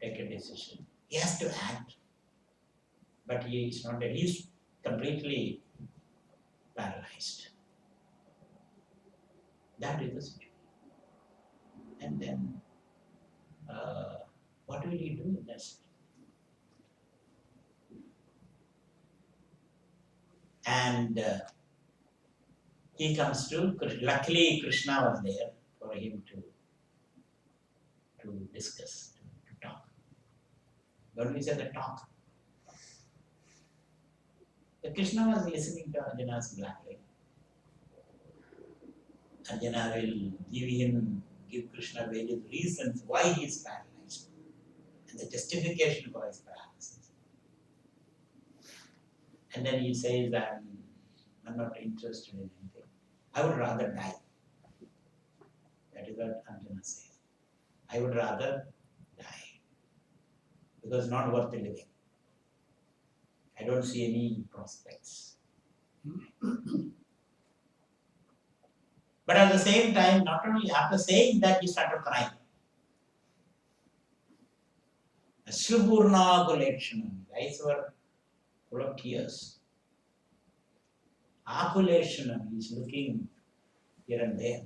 Speaker 5: take a decision. He has to act. But he is not, he is completely paralyzed. That is the situation. And then, what will he do in that situation? And he comes to, luckily Krishna was there for him to discuss, to talk. When we say the talk, the Krishna was listening to Arjuna's blabbering. Arjuna will give Krishna various reasons why he is paralyzed and the justification for his paralysis. And then he says that I'm not interested in anything. I would rather die. That is what Arjuna says. I would rather die because it's not worth living. I don't see any prospects. But at the same time, not only after saying that, he started crying. Ashurpurna Akulekshana. Eyes were full of tears. Akulekshana, he is looking here and there.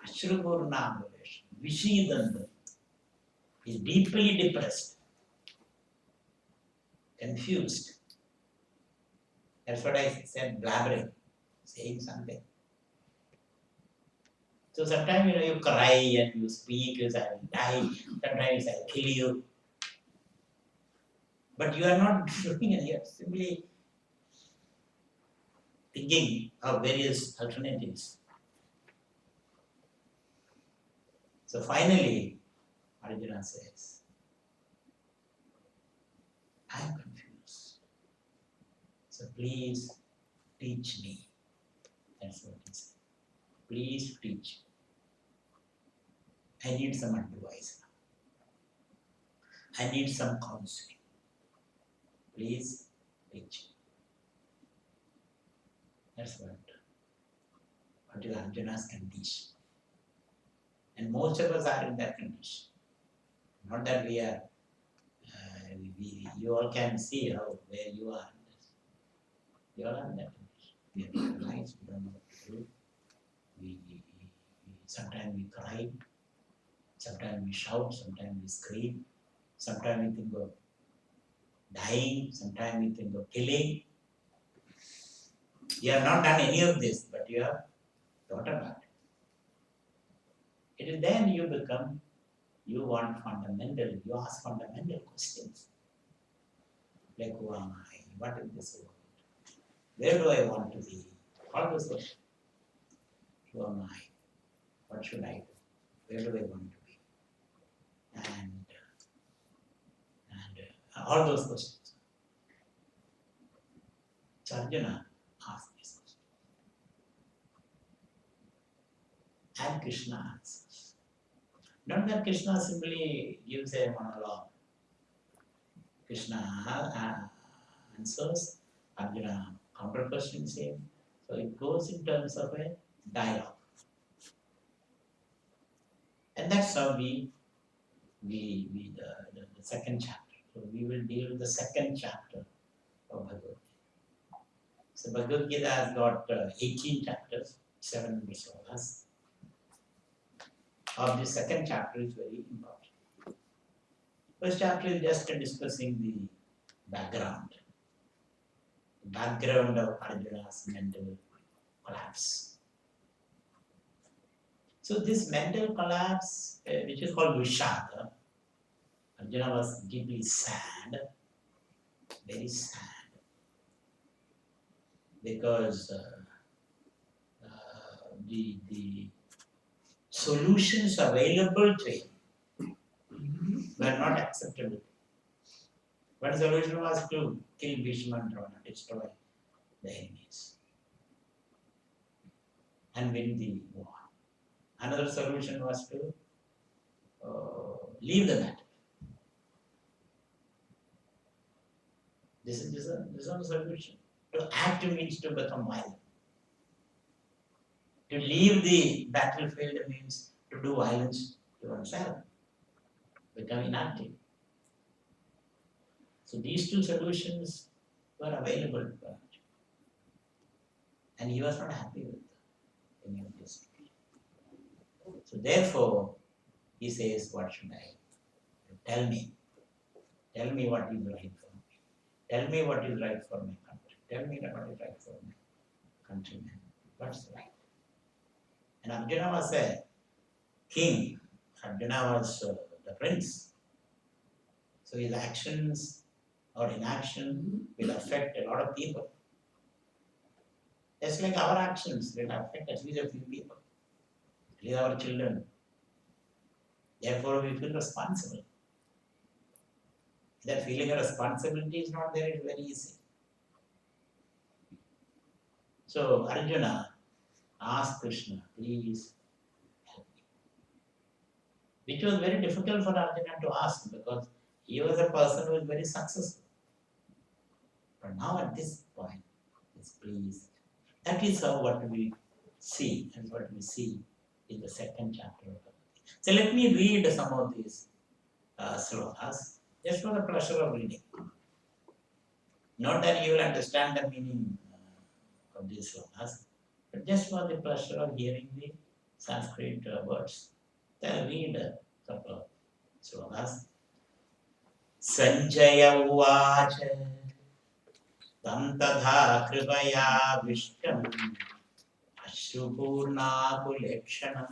Speaker 5: Ashurpurna Akulekshana. Vishidanda. He is deeply depressed. Confused. That's what I said, blabbering. Saying something. So sometimes you cry and you speak, you say, I will die. Sometimes you say, I will kill you. But you are not doing it, you are simply thinking of various alternatives. So finally, Arjuna says, I am confused. So please teach me. That's what he said. Please teach. I need some advice now. I need some counseling. Please teach. That's what is Arjuna's condition. And most of us are in that condition. Not that we are, you all can see where you are. You all are in that condition. We are paralyzed, we don't know what to do. We Sometimes we cry, sometimes we shout, sometimes we scream, sometimes we think of dying, sometimes we think of killing. You have not done any of this, but you have thought about it. It is then you want fundamental, you ask fundamental questions. Like, who am I? What is this world? Where do I want to be? All those questions. Who am I? What should I do? Where do I want to be? And all those questions. So Arjuna asked these questions. And Krishna answers. Not that Krishna simply gives a monologue. Krishna answers, Arjuna counter questions him. So it goes in terms of a dialogue. And that's how the second chapter. So we will deal with the second chapter of Bhagavad Gita. So Bhagavad Gita has got 18 chapters, 7 slokas. Of the second chapter is very important. First chapter is just discussing the background of Arjuna's mental collapse. So this mental collapse, which is called Vishada, Arjuna was deeply sad, very sad, because the solutions available to him were not acceptable. One solution was to kill Bhishma and Drona, destroy the enemies, and win the war. Another solution was to leave the matter. This is not a solution. To act means to become violent. To leave the battlefield means to do violence to oneself, become inactive. So these two solutions were available to Arjuna. And he was not happy with any of this. So therefore, he says, what should I do? Tell me what is right for me. Tell me what is right for my country. Tell me what is right for my countrymen. What's right? And Arjuna was a king. Arjuna was the prince. So his actions or inaction will affect a lot of people. Just like our actions will affect at least a few people, at least our children. Therefore, we feel responsible. That feeling of responsibility is not there, it's very easy. So Arjuna asked Krishna, please help me. Which was very difficult for Arjuna to ask because he was a person who was very successful. But now at this point, please. That is how what we see, and what we see in the second chapter of Bhagavad Gita. So let me read some of these slokas, just for the pleasure of reading. Not that you will understand the meaning of these slokas, but just for the pleasure of hearing the Sanskrit words. Then I'll read a couple of slokas. Sanjaya Uvacha Tam Tadha Kripaya Vishtam Ashupurnakulekshanam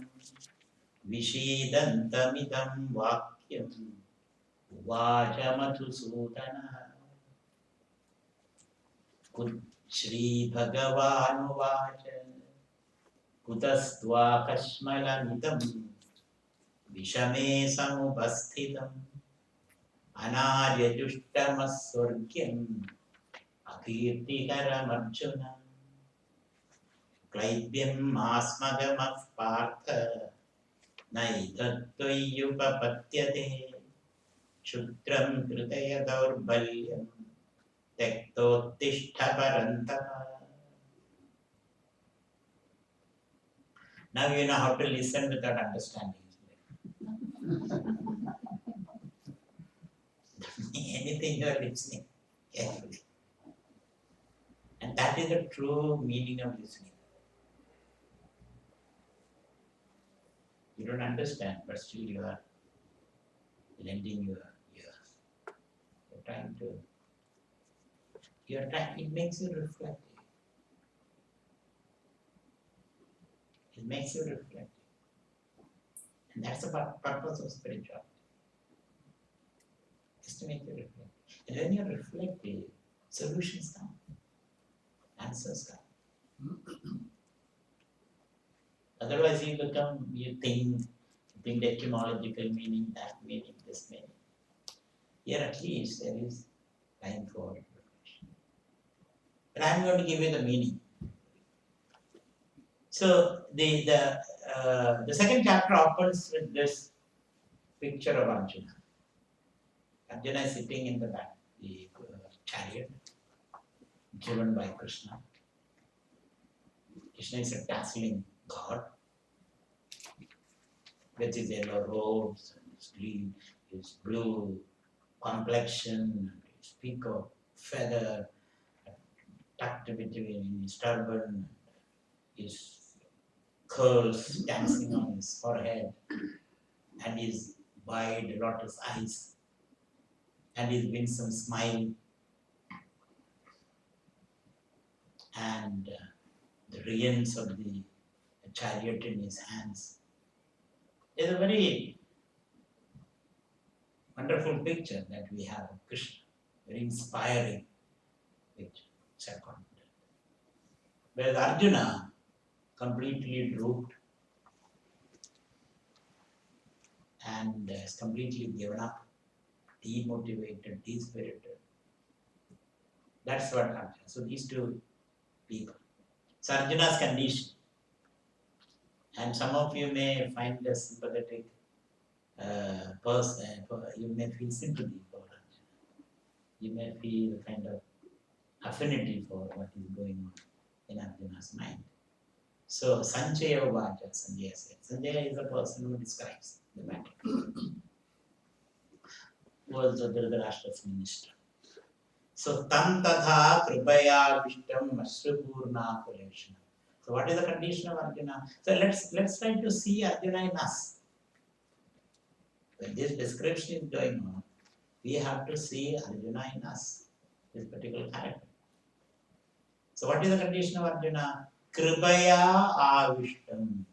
Speaker 5: Vishidantamidam Vakyam Uvacha Madhusudana Shri Bhagavan Uvacha Kutastva Kashmalanidam Vishame Samupasthitam Anaryajushtamaswargyam Akirtikaram Arjuna Klaibyam Asmagamaf Partha Naitattvayupapatyate Shudram Kritaya Daurbalyam Tektotishta Parantapa. Now you know how to listen without understanding. Anything you are listening carefully. And that is the true meaning of listening. You don't understand, but still you are lending your ears. You're trying to, it makes you reflective. It makes you reflective. And that's the purpose of spirituality. Is to make you reflect. And when you're reflective, solutions come, answers come. Otherwise, you think the etymological meaning, that meaning, this meaning. Here at least there is time for reflection. But I'm going to give you the meaning. So the second chapter opens with this picture of Arjuna. Arjuna is sitting in the back, the chariot, driven by Krishna. Krishna is a dazzling god with his yellow robes and his green, his blue complexion, his peacock feather tucked between his turban, his curls dancing on his forehead, and his wide lotus eyes, and his winsome smile, and the reins of the chariot in his hands. It's a very wonderful picture that we have of Krishna, very inspiring picture, second. Whereas Arjuna, completely drooped and is completely given up, demotivated, dispirited. That's what Arjuna. So these two people. So Arjuna's condition. And some of you may find a sympathetic person, you may feel sympathy for Arjuna. You may feel kind of affinity for what is going on in Arjuna's mind. So Sanjaya Vaja, Sanjaya said. Sanjaya is a person who describes the matter. Who was the Dhritarashtra's minister. So tam tatha kripaya vishtam mashrupurna kuleshna. So what is the condition of Arjuna? So let's try to see Arjuna in us. When this description is going on, we have to see Arjuna in us, this particular character. So what is the condition of Arjuna? Kripaya avishtam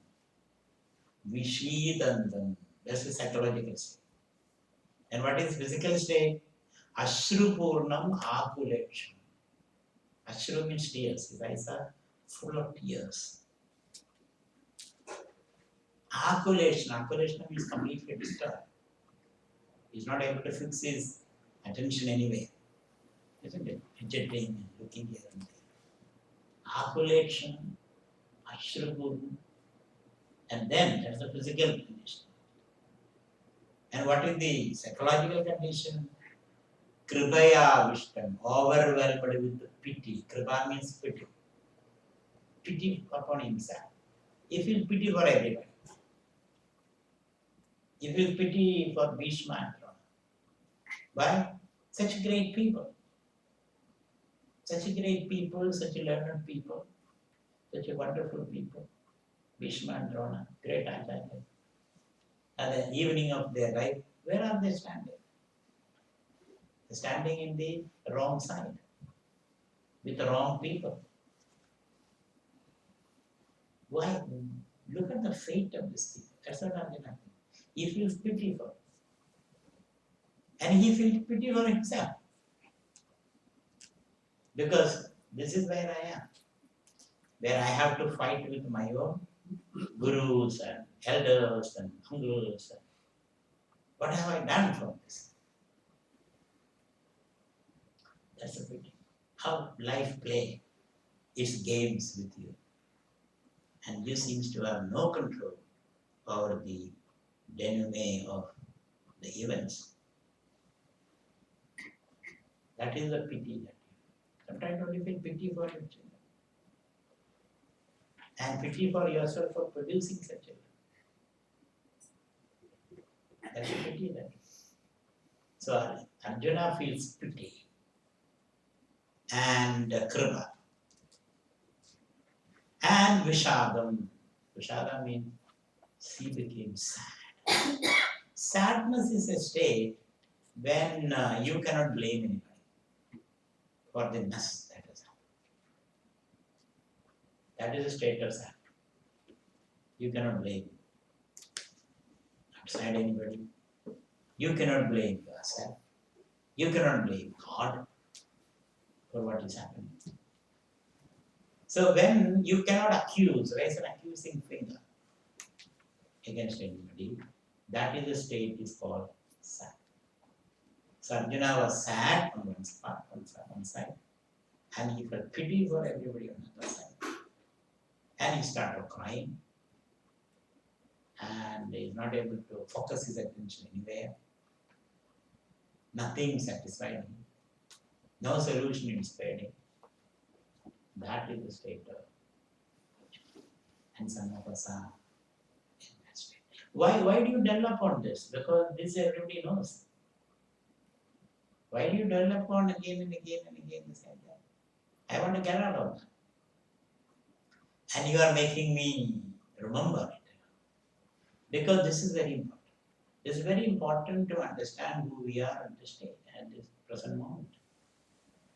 Speaker 5: vishidantam. That's the psychological state. And what is physical state? Ashrupurnam akuleksham. Ashru means tears. His eyes are full of tears. Akuleshna means completely disturbed. He's not able to fix his attention anywhere. Isn't it? Fidgeting and looking here and there. Akuleshna, Ashrupurnam. And then that's the physical condition. And what is the psychological condition? Kripaya vishtam, overwhelmed with pity. Kripa means pity. Pity upon himself. He feels pity for everybody. He feels pity for Bhishma and Drona. Why? Such great people. Such great people, such learned people, such a wonderful people. Bhishma and Drona, great acharyas. At the evening of their life, where are they standing? They're standing in the wrong side, with the wrong people. Why? Look at the fate of this people. That's what Arjuna thinks. He feels pity for them. And he feels pity for himself. Because this is where I am. Where I have to fight with my own gurus and elders and uncles. What have I done for this? That's a pity. How life plays its games with you. And you seems to have no control over the denouement of the events. That is the pity that you sometimes only feel pity for your children. And pity for yourself for producing such children. That's a pity that you. So Arjuna feels pity and kripa. And vishadam. Vishadam means she became sad. Sadness is a state when you cannot blame anybody for the mess that has happened. That is a state of sadness. You cannot blame outside anybody. You cannot blame yourself. You cannot blame God for what is happening. So when you cannot raise an accusing finger against anybody, that is the state is called sad. So Arjuna was sad on one side, and he felt pity for everybody on the other side. And he started crying, and he is not able to focus his attention anywhere. Nothing satisfied him. No solution inspired him. That is the state of Arjuna. And some of us are in that state. Why do you dwell upon this? Because this everybody knows. Why do you dwell upon again and again and again the same thing? I want to get out of that. And you are making me remember it. Because this is very important. It is very important to understand who we are at this stage, at this present moment.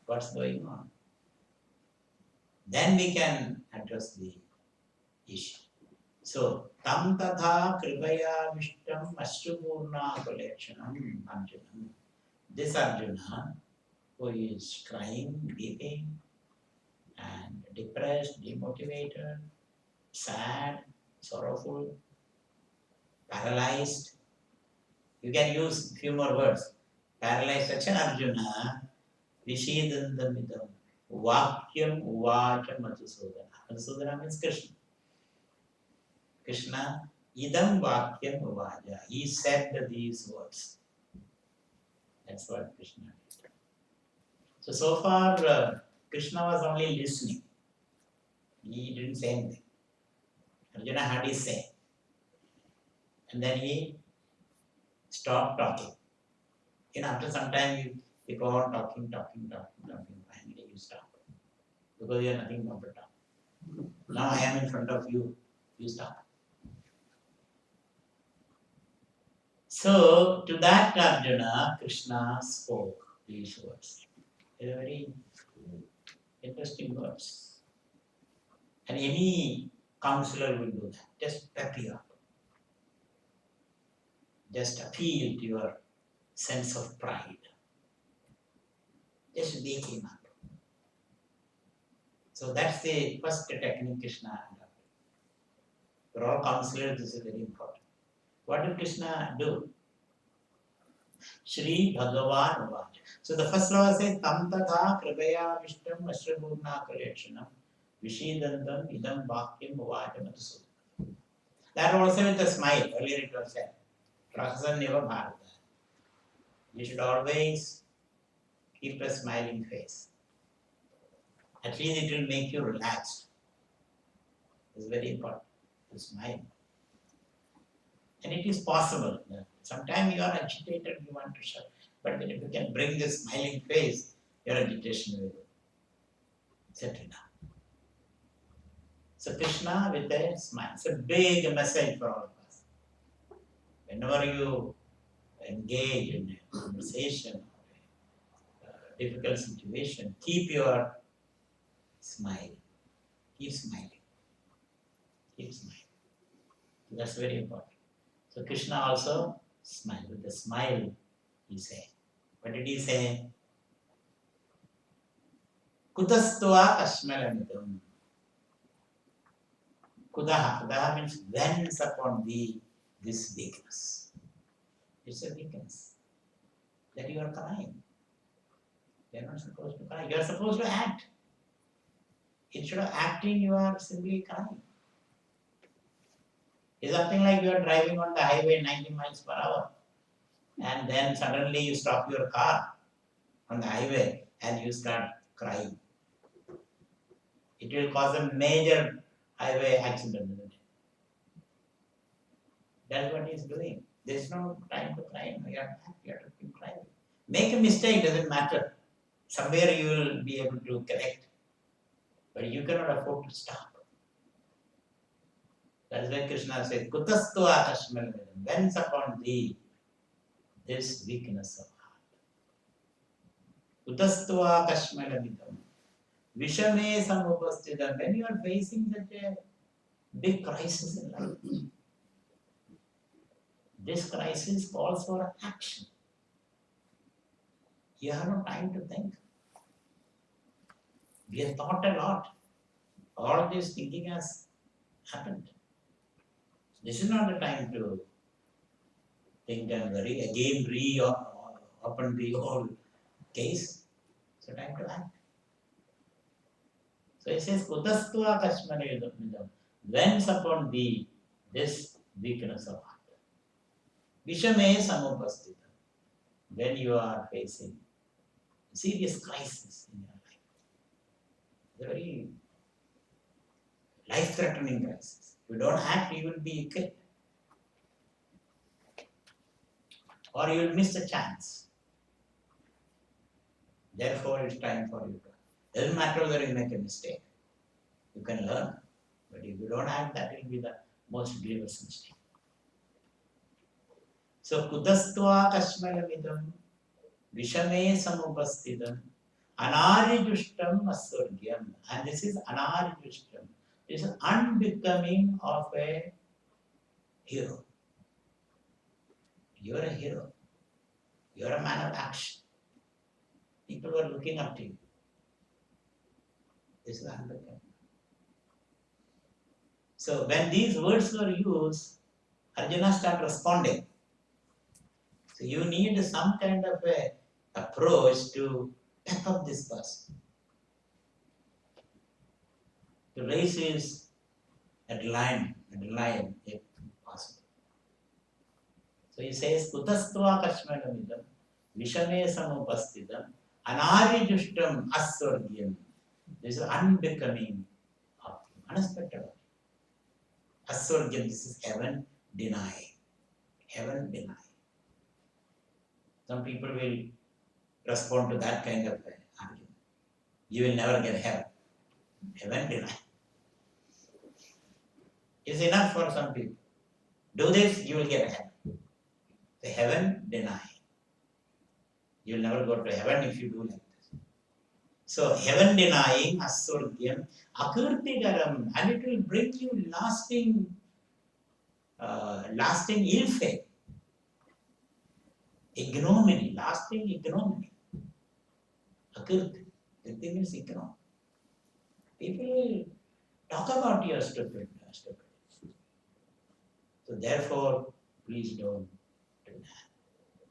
Speaker 5: What's going on? Then we can address the issue. So, tam tatha kripaya vishtam ashrupurna kulekshanam Arjuna. This Arjuna, who is crying, weeping, and depressed, demotivated, sad, sorrowful, paralyzed. You can use few more words. Paralyzed such an Arjuna, Vishidandamidam, Vakyam Uvacha Madhusudana. Madhusudana means Krishna. Krishna, Idam Vakyam Uvacha. He said these words. That's what Krishna did. So far, Krishna was only listening. He didn't say anything. Arjuna had his say. And then he stopped talking. After some time, you go on talking. Finally, you stop. Because you have nothing more to talk. Now I am in front of you. You stop. So, to that Arjuna, Krishna spoke these words. They are very interesting words. And any counselor will do that. Just pep you up. Just appeal to your sense of pride. Just wake him up. So that's the first technique Krishna adopted. For all counselors, this is very important. What did Krishna do? Shri Bhagavan Uvacha. So the first law says, Tam tatha kripaya vishtam ashrapurna kulekshanam Vishidandam idam vakyam uvacha madhusudana. That also with a smile. Earlier it was said. Prasaneva Bharata. You should always keep a smiling face. At least it will make you relaxed. It's very important to smile. And it is possible. Sometimes you are agitated, you want to shout. But when you can bring this smiling face, your agitation will settle down. So Krishna with a smile. It's a big message for all of us. Whenever you engage in a conversation or a difficult situation, keep your smile. Keep smiling. Keep smiling. That's very important. So Krishna also smiled. With a smile, he said. What did he say? Kudastva kashmalamidam. Kudaha. Kudaha means whence upon thee this weakness. It's a weakness. That you are crying. You are not supposed to cry. You are supposed to act. Instead of acting, you are simply crying. It's something like you are driving on the highway 90 miles per hour and then suddenly you stop your car on the highway and you start crying. It will cause a major highway accident, isn't it? That's what he's doing. There's no time to cry. You have to keep crying. Make a mistake, doesn't matter. Somewhere you will be able to correct. But you cannot afford to stop. That is why Krishna says, Kutastu akashmalamidam. Whence upon thee this weakness of heart. Kutastu akashmalamidam. Vishame samupastidam. When you are facing such a big crisis in life, this crisis calls for action. You have no time to think. We have thought a lot. All this thinking has happened. This is not the time to think and worry. Again, open the whole case. It's a time to act. So it says, Kutastva Kashmanayudam. Whence upon thee this weakness of heart. Vishame samupastita. When you are facing a serious crisis in your life, a very life-threatening crisis. If you don't act, you will be killed. Or you will miss a chance. Therefore, it's time for you to. Doesn't matter whether you make a mistake. You can learn. But if you don't act, that will be the most grievous mistake. So, Kudastva Kashmalamidam, Vishame Samupastidam, Anarijushtam Asurgyam. And this is Anarijushtam. This is unbecoming of a hero. You are a hero. You are a man of action. People were looking up to you. This is unbecoming. So when these words were used, Arjuna started responding. So you need some kind of a approach to pep up this person. To raise his adrenaline if possible. So he says, Kutastva Kashmalamidam, Vishame Samupastidam, Anarijushtam Aswargyam. This is unbecoming of him, unexpected. Aswargyam, this is heaven denying. Heaven denying. Some people will respond to that kind of argument. You will never get heaven. Heaven denying. It's enough for some people. Do this, you will get heaven. The heaven denying. You will never go to heaven if you do like this. So heaven denying, asurgyam, akirtigaram, and it will bring you lasting ill fate. Ignominy, lasting ignominy. Akirti. Kirti means ignominy. People will talk about your stupid. So therefore, please don't do that.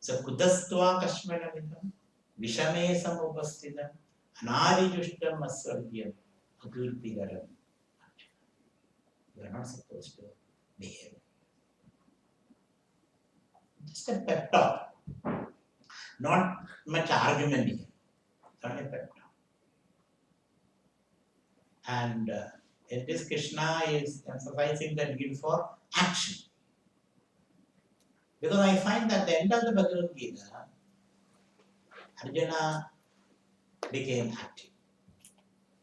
Speaker 5: So kudastva kashmalamidam, vishame samupastidam, anarijushtam aswargyam, akirtigaram. You are not supposed to behave. Just a pep talk. Not much argument here. Only pep talk. And in this, Krishna is emphasizing the need for action. Because I find that at the end of the Bhagavadgita, Arjuna became active.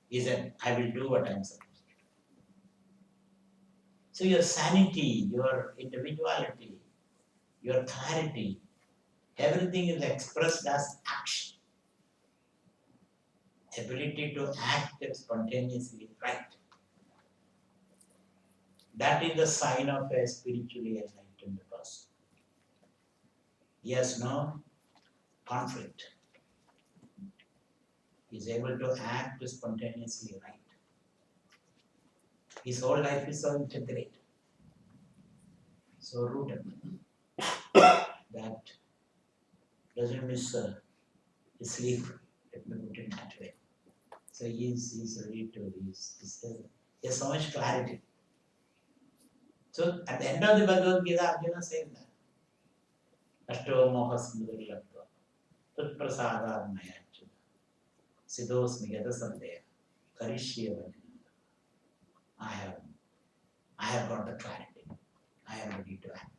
Speaker 5: He said, I will do what I am supposed to do. So your sanity, your individuality, your clarity, everything is expressed as action. Ability to act spontaneously, right. That is the sign of a spiritually enlightened person. He has no conflict. He is able to act spontaneously, right. His whole life is so integrated, so rooted, that doesn't miss his sleep, let me put it that way. So he's ready to, he has so much clarity. So at the end of the Bhagavad Gita, Arjuna says that, Ashto moha sindurlabdva, tat prasada mayachana, siddhos nigata sandeha, karishya vajana. I have got the clarity. I am ready to act.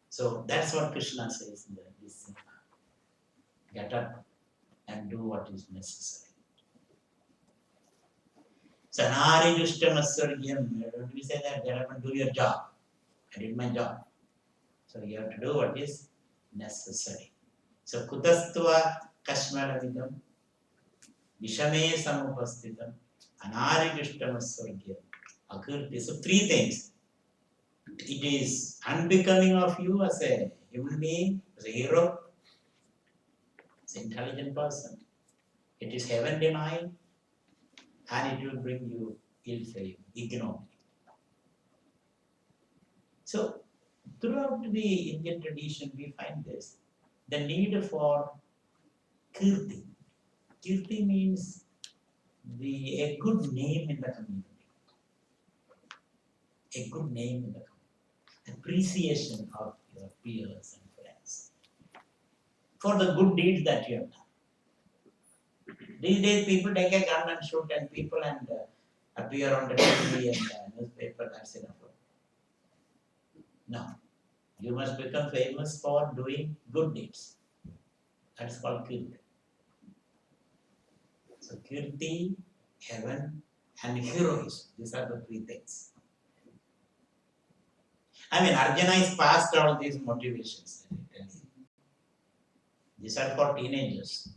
Speaker 5: So that's what Krishna says in this. Get up and do what is necessary. Sanari Dushtamaswaryam. We say that, get up and do your job. I did my job. So you have to do what is necessary. So Kutastva Kashmalavidam Vishame Samupastitam Anari Dushtamaswaryam Akirti. So three things. It is unbecoming of you as a human being, as a hero, as an intelligent person. It is heaven denying, and it will bring you ill fame, ignominy. So, throughout the Indian tradition, we find this the need for kirti. Kirti means a good name in the community. A good name in the community. Appreciation of your peers and friends for the good deeds that you have done. These days, people take a gun and shoot 10 people and appear on the TV and newspaper. That's enough. No. You must become famous for doing good deeds. That's called kirti. So kirti, heaven, and heroism. These are the three things. I mean, Arjuna is past all these motivations. These are for teenagers.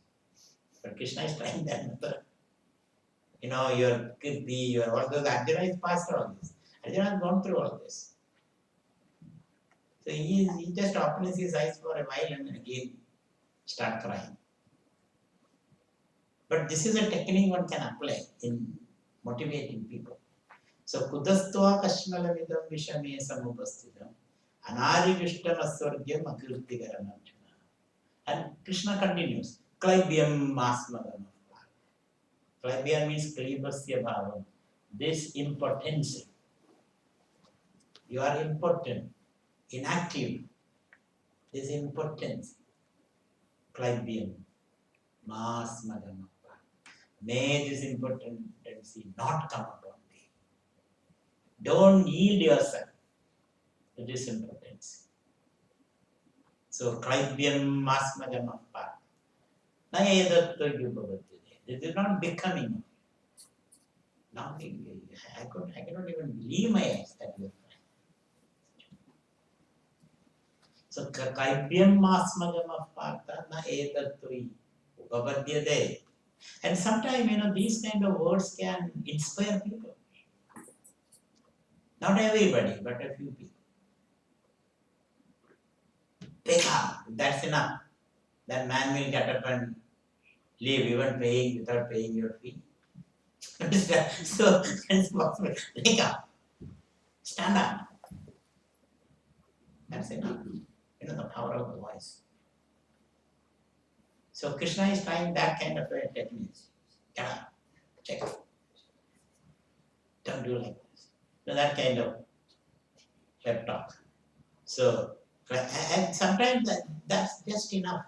Speaker 5: But Krishna is trying that method. You know, your kirti, your all those. Arjuna is past all this. Arjuna has gone through all this. So he just opens his eyes for a while and then again start crying. But this is a technique one can apply in motivating people. So kudastva kashmalavidam vishame samupasthitam anari vishtam aswargyam akirtigaram arjuna. And Krishna continues, klaibyam masmadam. Klaibyam means klibasya bhavam. This impotence. You are impotent, inactive. This impotence. Klaibyam masmadam. May this impotency not come upon thee. Don't yield yourself to this impotence. So, klaibyam masmadam appa. This is not becoming of you. Now, I cannot even believe my eyes that you are crying. So, klaibyam masmadam appa na edattui upavadyade. And sometimes, these kind of words can inspire people. Not everybody, but a few people. Take up, that's enough. That man will get up and leave even without paying your fee. So, it's possible. Take up. Stand up. That's enough. The power of the voice. So Krishna is trying that kind of a technique. Get up. Check it. Don't do like this. So that kind of pep talk. So, and sometimes that's just enough.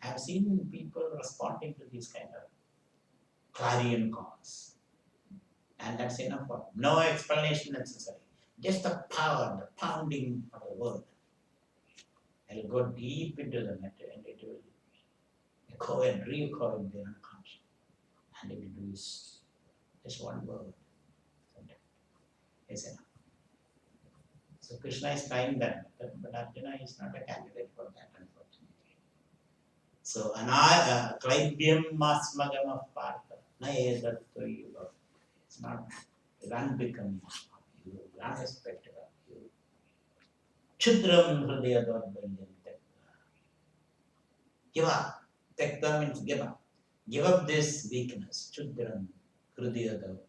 Speaker 5: I've seen people responding to these kind of clarion calls. And that's enough for them. No explanation necessary. Just the power, the pounding of the word. It'll go deep into the matter and it will echo and re-echo in their unconscious. And it will do is just one word. Is enough. So Krishna is trying that method, but Arjuna is not a candidate for that, unfortunately. So, klaibyam masmagam of partha, na edattu yuva. It's not unbecoming of you, unexpected of you. Chudram hridaya dvarbhalyam tekta. Give up. Tekta means give up. Give up this weakness. Chudram hridaya dvarbhalyam.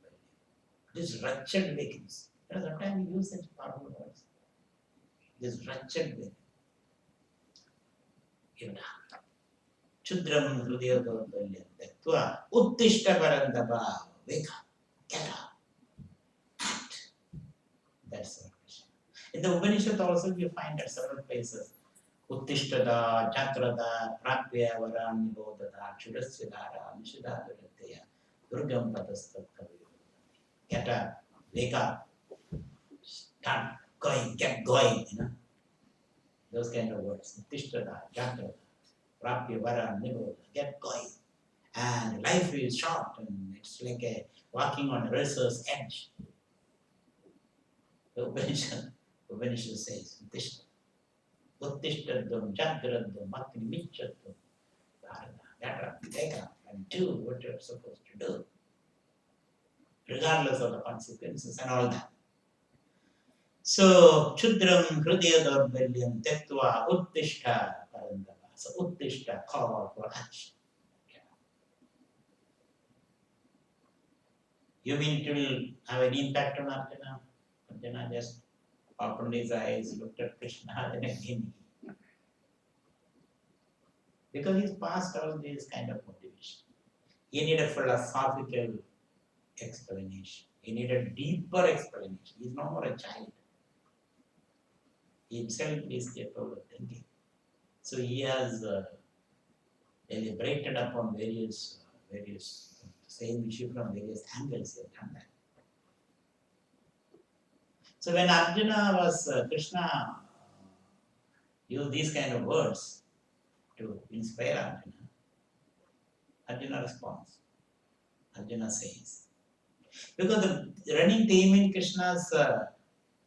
Speaker 5: This wretched weakness. Sometimes we use such powerful words. This wretched weakness. Give it up. Chudram hridaya dvarbhalyam tekta. Uttishta parandava. Wake up. Get up. Act. That's what Krishna. In the Upanishad also you find at several places. Uttishtada, Jagrada, Prapya, Varan, Nibodhata, Kshudasvidara, Nishidadharatya, Durgam Padastatkaviyo. Get up, wake up, start going, get going, Those kind of words. Uttishtada, Jagrada, Prapya, Varan, Nibodhata, get going. And life is short and it's like a walking on a razor's edge. The Upanishad says, Uttishta. Uttishtaddham jagraddham aknimichaddham. Get up, take up, and do what you're supposed to do, regardless of the consequences and all that. So, Chudram Hridaya Daurbalyam Tektva Uttishta Parandava. So, Uttishta, call for action. You mean it will have any impact on Arjuna? Arjuna just opened his eyes, looked at Krishna, and again. Because he's past all these kind of motivation. He needed a philosophical explanation. He needed a deeper explanation. He's no more a child. He himself is capable of thinking. So he has elaborated upon various same issue from various angles. He has done that. So when Arjuna was Krishna used these kind of words to inspire Arjuna responds. Arjuna says, because the running theme in Krishna's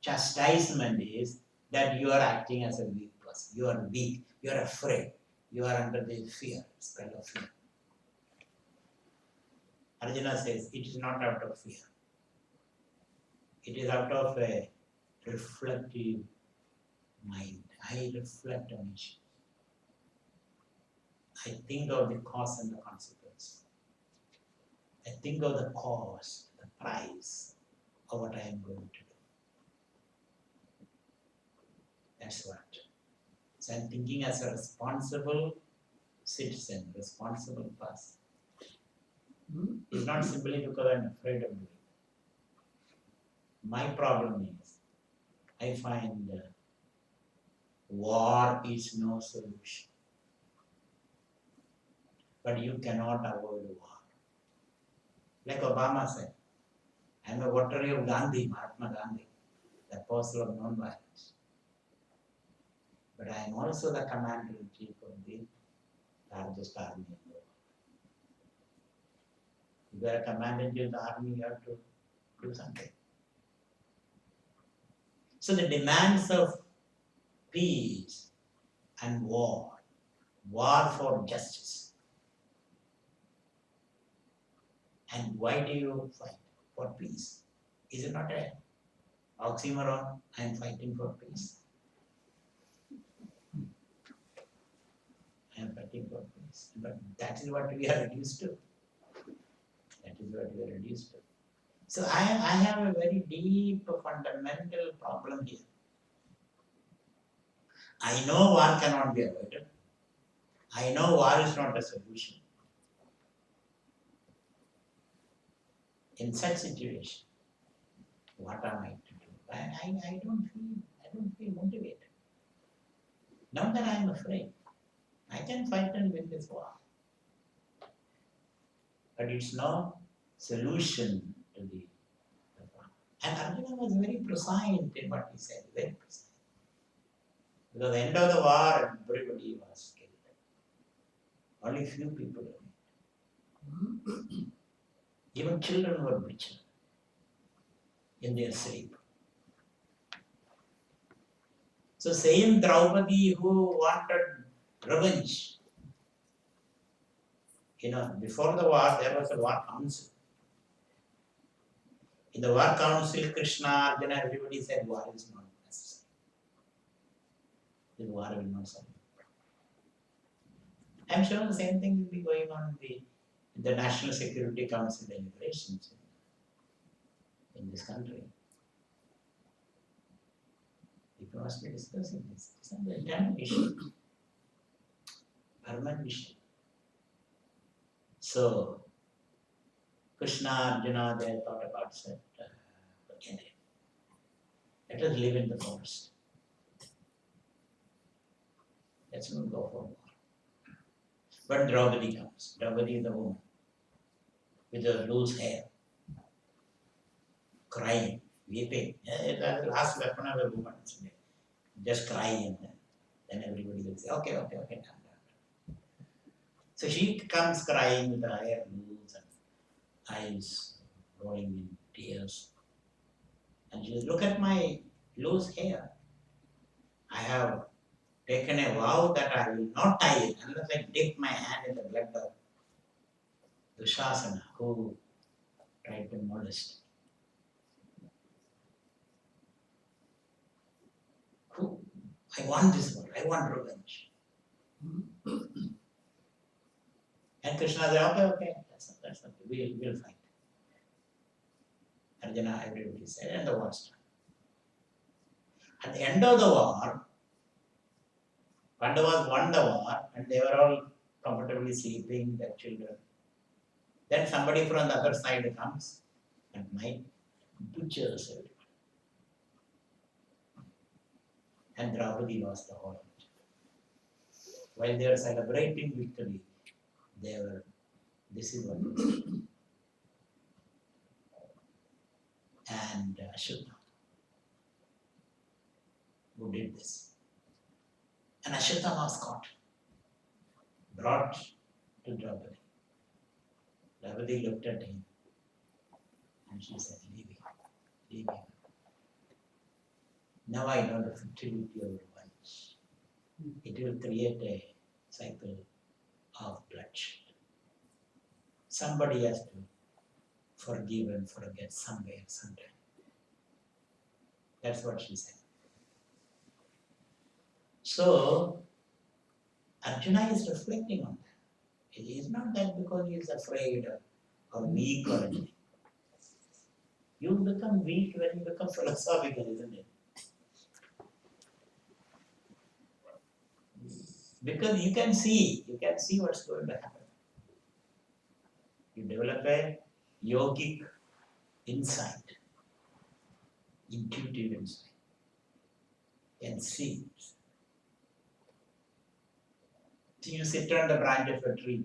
Speaker 5: chastisement is that you are acting as a weak person. You are weak. You are afraid. You are under the fear, spell of fear. Arjuna says, it is not out of fear. It is out of a reflective mind. I reflect on issues. I think of the cause and the consequence. I think of the cause, the price of what I am going to do. That's what. So I'm thinking as a responsible citizen, responsible person. It's not simply because I'm afraid of doing it. My problem is, I find war is no solution. But you cannot avoid war. Like Obama said, I am a votary of Gandhi, Mahatma Gandhi, the apostle of non-violence. But I am also the commander-in-chief of the largest army in the world. If you are a commander-in-chief of the army, you have to do something. So the demands of peace and war for justice. And why do you fight for peace? Is it not an oxymoron? I am fighting for peace. I am fighting for peace. But that is what we are reduced to. That is what we are reduced to. So I have a very deep, fundamental problem here. I know war cannot be avoided. I know war is not a solution. In such situation, what am I to do? I don't feel motivated. Not that I am afraid. I can fight and win this war. But it's no solution to the problem. And Arjuna was very precise in what he said, very precise. Because at the end of the war, everybody was killed. Only few people remained. Even children were butchered in their sleep. So same Draupadi who wanted revenge, before the war there was a war council. In the war council, Krishna, Arjuna, everybody said war is not necessary. The war will not solve. I'm sure the same thing will be going on in the National Security Council deliberations in this country. People must be discussing this. It's not the internal issue. Permanent issue. So, Krishna, Arjuna, they thought about said, okay, let us live in the forest. Let's not go for war. But Draupadi comes. Draupadi is the woman with the loose hair, crying, weeping. That's the last weapon of a woman. Just crying, and then everybody will say, okay, done. So she comes crying with her hair loose and eyes rolling in tears. And she says, look at my loose hair. I have taken a vow that I will not tie it unless I dip my hand in the blood of Dushasana, who tried to molest me. Who? I want this one. I want revenge. And Krishna said, okay, that's okay. We'll fight. Arjuna, everybody said, and the war started. At the end of the war, Pandavas won the war, and they were all comfortably sleeping, their children. Then somebody from the other side comes at night, butchers everyone. And Draupadi lost the whole of it. While they were celebrating victory, this is what they were. And Ashwatthama, who did this. And Ashwatthama was caught, brought to Draupadi. Draupadi looked at him and she said, leave him. Now I know the futility of revenge. It will create a cycle of bloodshed. Somebody has to forgive and forget somewhere, sometime. That's what she said. So, Arjuna is reflecting on that. It is not that because he is afraid or weak or anything. You become weak when you become philosophical, isn't it? Because you can see what's going to happen. You develop a yogic insight, intuitive insight, and see. So you sit on the branch of a tree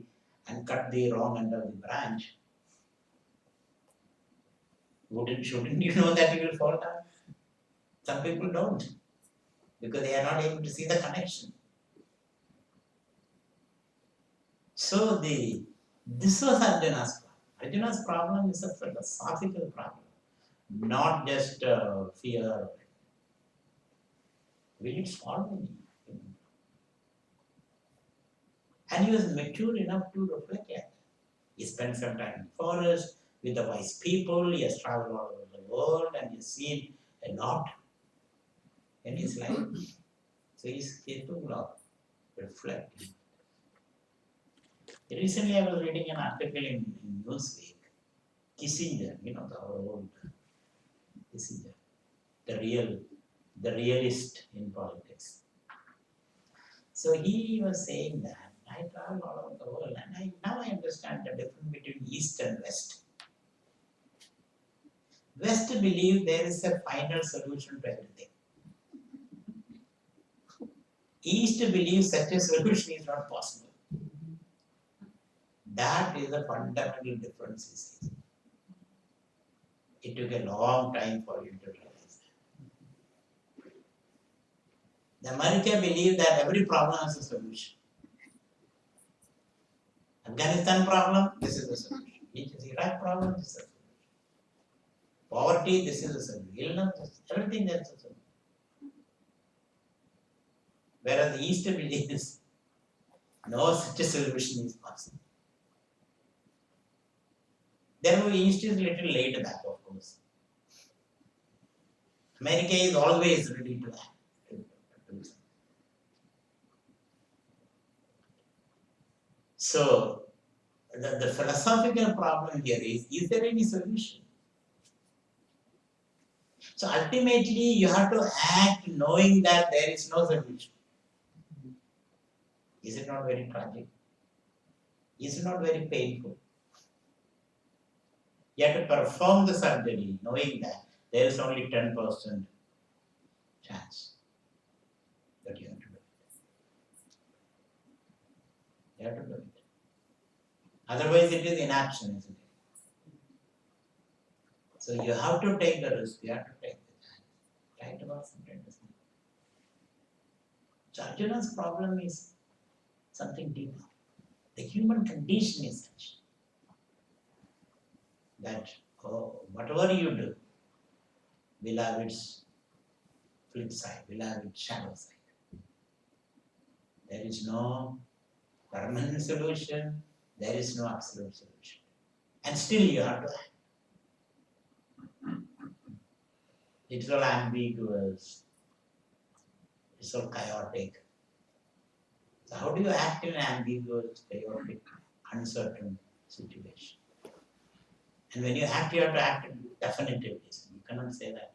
Speaker 5: and cut the wrong end of the branch. Shouldn't you know that you will fall down? Some people don't, because they are not able to see the connection. So this was Arjuna's problem. Arjuna's problem is a philosophical problem, not just fear. Will it solve me? And he was mature enough to reflect like that. He spent some time in the forest with the wise people. He has traveled all over the world and he has seen a lot in his life. So he's capable of reflecting. Recently, I was reading an article in Newsweek. Kissinger, our old Kissinger, the realist in politics. So he was saying that I travel all over the world and now I understand the difference between East and West. West believe there is a final solution to everything. East believes such a solution is not possible. That is a fundamental difference, he says. It took a long time for him to realize that. The America believe that every problem has a solution. Afghanistan problem, this is the solution. Iraq problem, this is the solution. Poverty, this is the solution. Illness, everything that's the solution. Whereas the East believes no such a solution is possible. Therefore, East is little laid back, of course. America is always ready to act. So, the philosophical problem here is there any solution? So, ultimately, you have to act knowing that there is no solution. Is it not very tragic? Is it not very painful? You have to perform the surgery knowing that there is only 10% chance that you have to do it. You have to do it. Otherwise, it is inaction, isn't it? So you have to take the risk, you have to take the chance. Right about something, isn't it? So Arjuna's problem is something deeper. The human condition is such that whatever you do will have its flip side, will have its shadow side. There is no permanent solution, there is no absolute solution. And still you have to act. It's all ambiguous, it's all chaotic. So how do you act in an ambiguous, chaotic, uncertain situation? And when you act, you have to act definitively. You cannot say that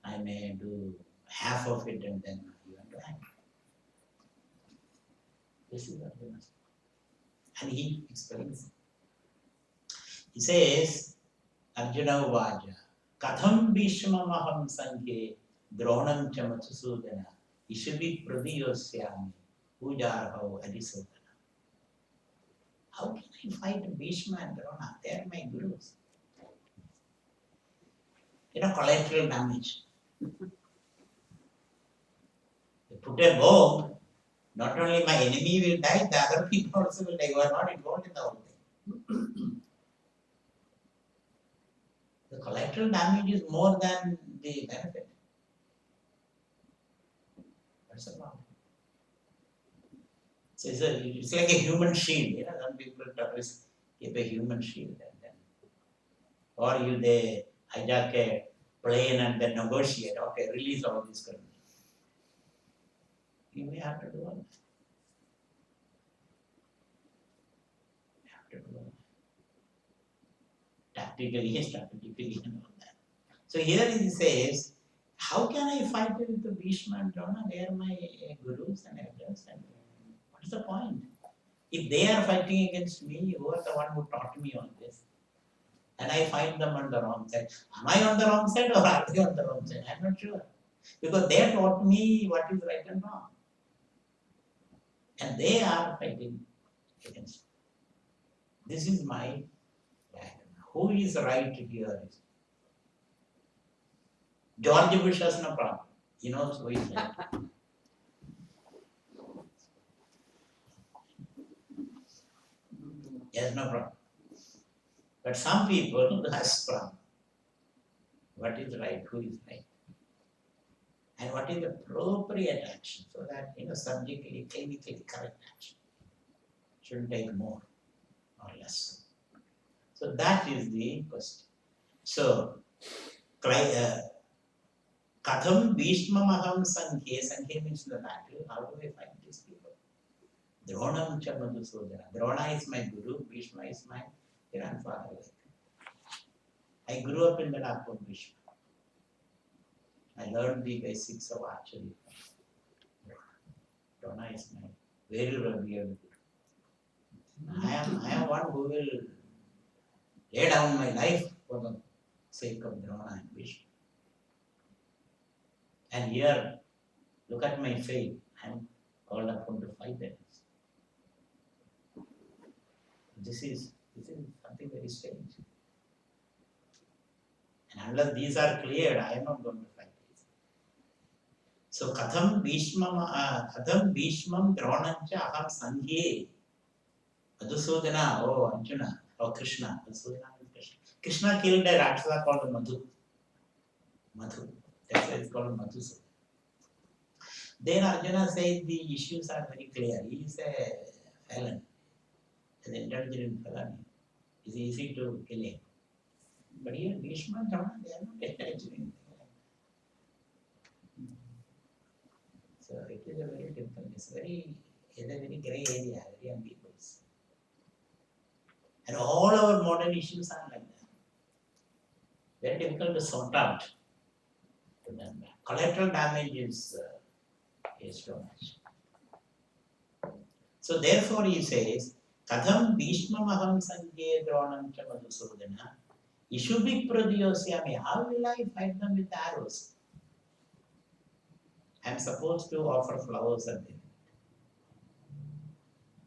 Speaker 5: I may do half of it and then you have to act. This is what we must do. And he explains. He says, Arjuna Uvaja, Katham Bhishmamaham Sanghe Dronam Chamatusudana Ishavi Pradiyosyami Ujarahau Adisodana. How can I fight Bhishma and Drona? They are my gurus. Collateral damage. They put a bomb, not only my enemy will die, the other people also will die who are not involved in the whole thing. The collateral damage is more than the benefit. That's the problem. So it's like a human shield. Some people keep a human shield and then, or they hijack a plane and then negotiate. Okay, release all these criminals. You may have to do all that. You have to do all that. Tactically, strategically, and all that. So here he says, how can I fight with the Bhishma and Drona? They are my gurus and elders. And what is the point? If they are fighting against me, who are the one who taught me all this? And I find them on the wrong side. Am I on the wrong side or are they on the wrong side? I'm not sure. Because they taught me what is right and wrong. And they are fighting against me. This is my dilemma. Who is right here? George Bush has no problem. He knows who is right. He has no problem. But some people has problem. What is right? Who is right? And what is the appropriate action so that subjectively, clinically correct action shouldn't take more or less. So that is the question. So, Katham Bhishmamaham Sanghe. Sanghe means the battle. How do we fight these people? Dronam cha Madhusudana. Drona is my guru. Bhishma is my grandfather. I grew up in the lap of Bhishma. I learned the basics of archery. Drona is my very revered guru. I am one who will lay down my life for the sake of Drona and Bhishma. And here, look at my faith. I am called upon to fight against. This is something very strange. And unless these are cleared, I am not going to fight this. So, Katham Bhishmam Dronancha Aham Sangye. Madhusudana, oh Arjuna, oh Krishna. Madhusudana is Krishna. Krishna killed a Rakshasa called Madhu. Madhu. That's why it's called Madhusudana. Then Arjuna says the issues are very clear. He is a felon, an intelligent felon. It's easy to kill him. But here, Bhishma and Drona, they are not intelligent. So it is a very difficult, it's a very grey area, very ambiguous. And all our modern issues are like that. Very difficult to sort out. Collateral damage is too much. So therefore he says, Katham Bhishma Maham Sangye Dronam cha Madhusudana Ishubi Pradyosyami. How will I fight them with arrows? I am supposed to offer flowers at them.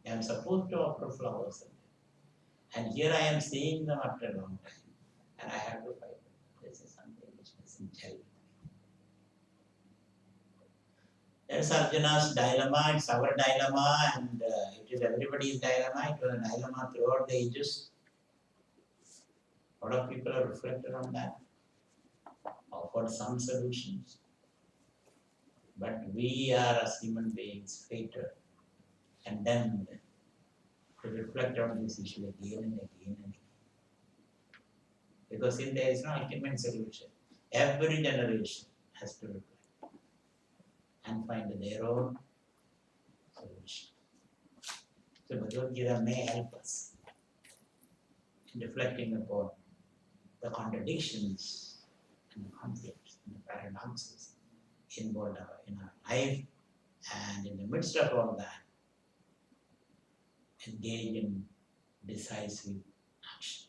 Speaker 5: I am supposed to offer flowers at them. And here I am seeing them after a long time. And I have to fight them. This is something which doesn't gel with me. That is Arjuna's dilemma, it's our dilemma, and it is everybody's dilemma. It was a dilemma throughout the ages. A lot of people have reflected on that, offered some solutions. But we are as human beings fated and then to reflect on this issue again and again and again. Because if there is no ultimate solution, every generation has to reflect and find their own solution. So Bhagavadgita may help us in reflecting upon the contradictions and the conflicts and the paradoxes involved in our life, and in the midst of all that, engage in decisive action.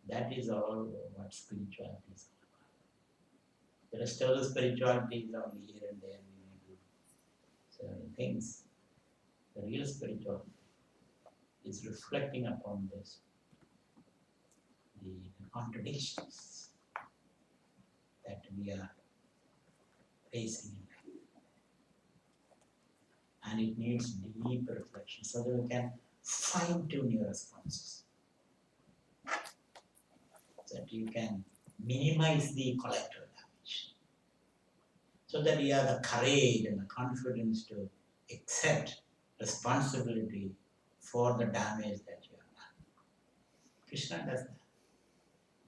Speaker 5: That is all what spirituality is all about. The rest of the spirituality is only here and there. We may do certain things. The real spirituality is reflecting upon this, the contradictions that we are facing in life. And it needs deep reflection so that we can fine-tune your responses. So that you can minimize the collateral damage. So that you have the courage and the confidence to accept responsibility for the damage that you have done. Krishna does that.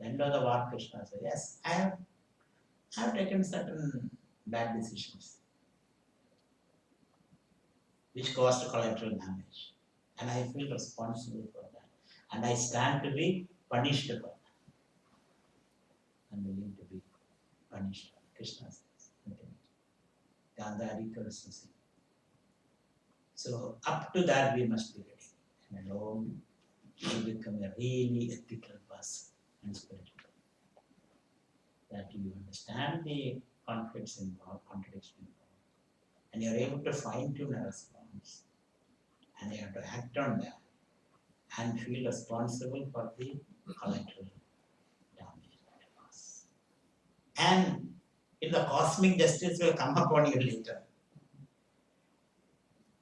Speaker 5: The end of the war, Krishna says, yes, I have taken certain bad decisions which caused collateral damage. And I feel responsible for that. And I stand to be punished for that. I'm willing to be punished. Krishna says, Gandhari Kursusi. So up to that we must be ready. And alone you become a really ethical person and spiritual. That you understand the conflicts involved, contradictions involved, and you're able to fine-tune a response. And you have to act on that and feel responsible for the collateral damage that it was. And if the cosmic justice will come upon you later,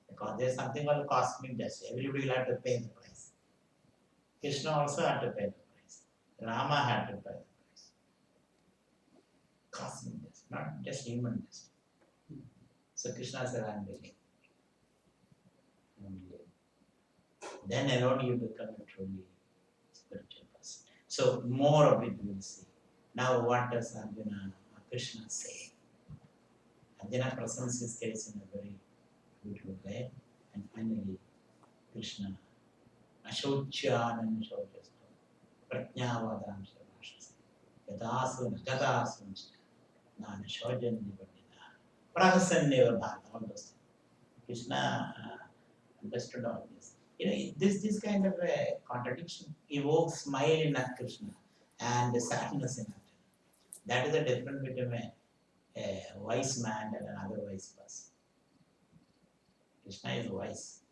Speaker 5: because there's something called cosmic justice. Everybody will have to pay the price. Krishna also had to pay the price. Rama had to pay the price. Cosmic justice, not just human justice. So Krishna said, I'm willing. Then alone you become a truly spiritual person. So more of it we'll see. Now what does Arjuna or Krishna say? Arjuna presents his case in a very beautiful way. And finally, Krishna, Ashocyanam Shochastu, Prajnavadam Shavashas, Yadasun, Jadasun, Nana Shojan Nivadina, Prahasan Neva Bhata, all those things. Krishna understood all this. You know, this kind of a contradiction evokes smile in Krishna and sadness in Arjuna. That is the difference between a wise man and an otherwise person. Krishna is wise,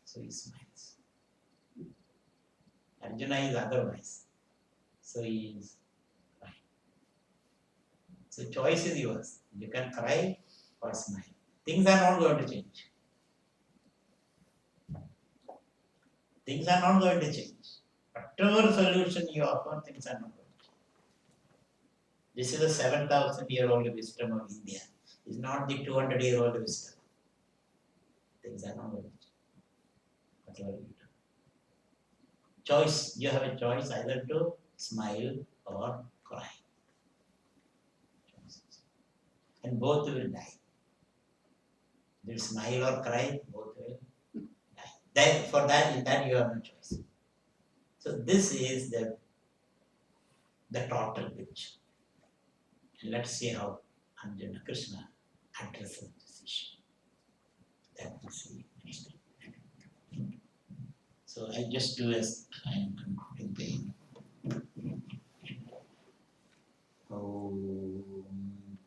Speaker 5: so he smiles. Arjuna is otherwise, so he is crying. So choice is yours. You can cry or smile. Things are not going to change. Things are not going to change. Whatever solution you offer, things are not going to change. This is the 7,000-year-old wisdom of India. It's not the 200-year-old wisdom. Things are not going to change. Whatever you do. Choice. You have a choice either to smile or cry. Choices. And both will die. You will smile or cry, both will die. For that, in that you have no choice. So this is the total picture. And let's see how Arjuna Krishna addresses this issue. That we see next time. So I just do as I am concluding the Om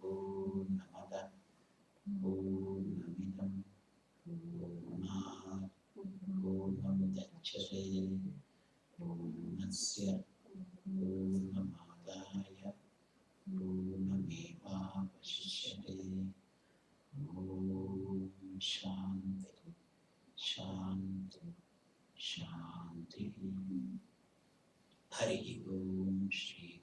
Speaker 5: Purnamada Purnamidam Purnat Purnamudachyate Purnasya Purnamadaya Purnameva Vashishyate Hari Om Shri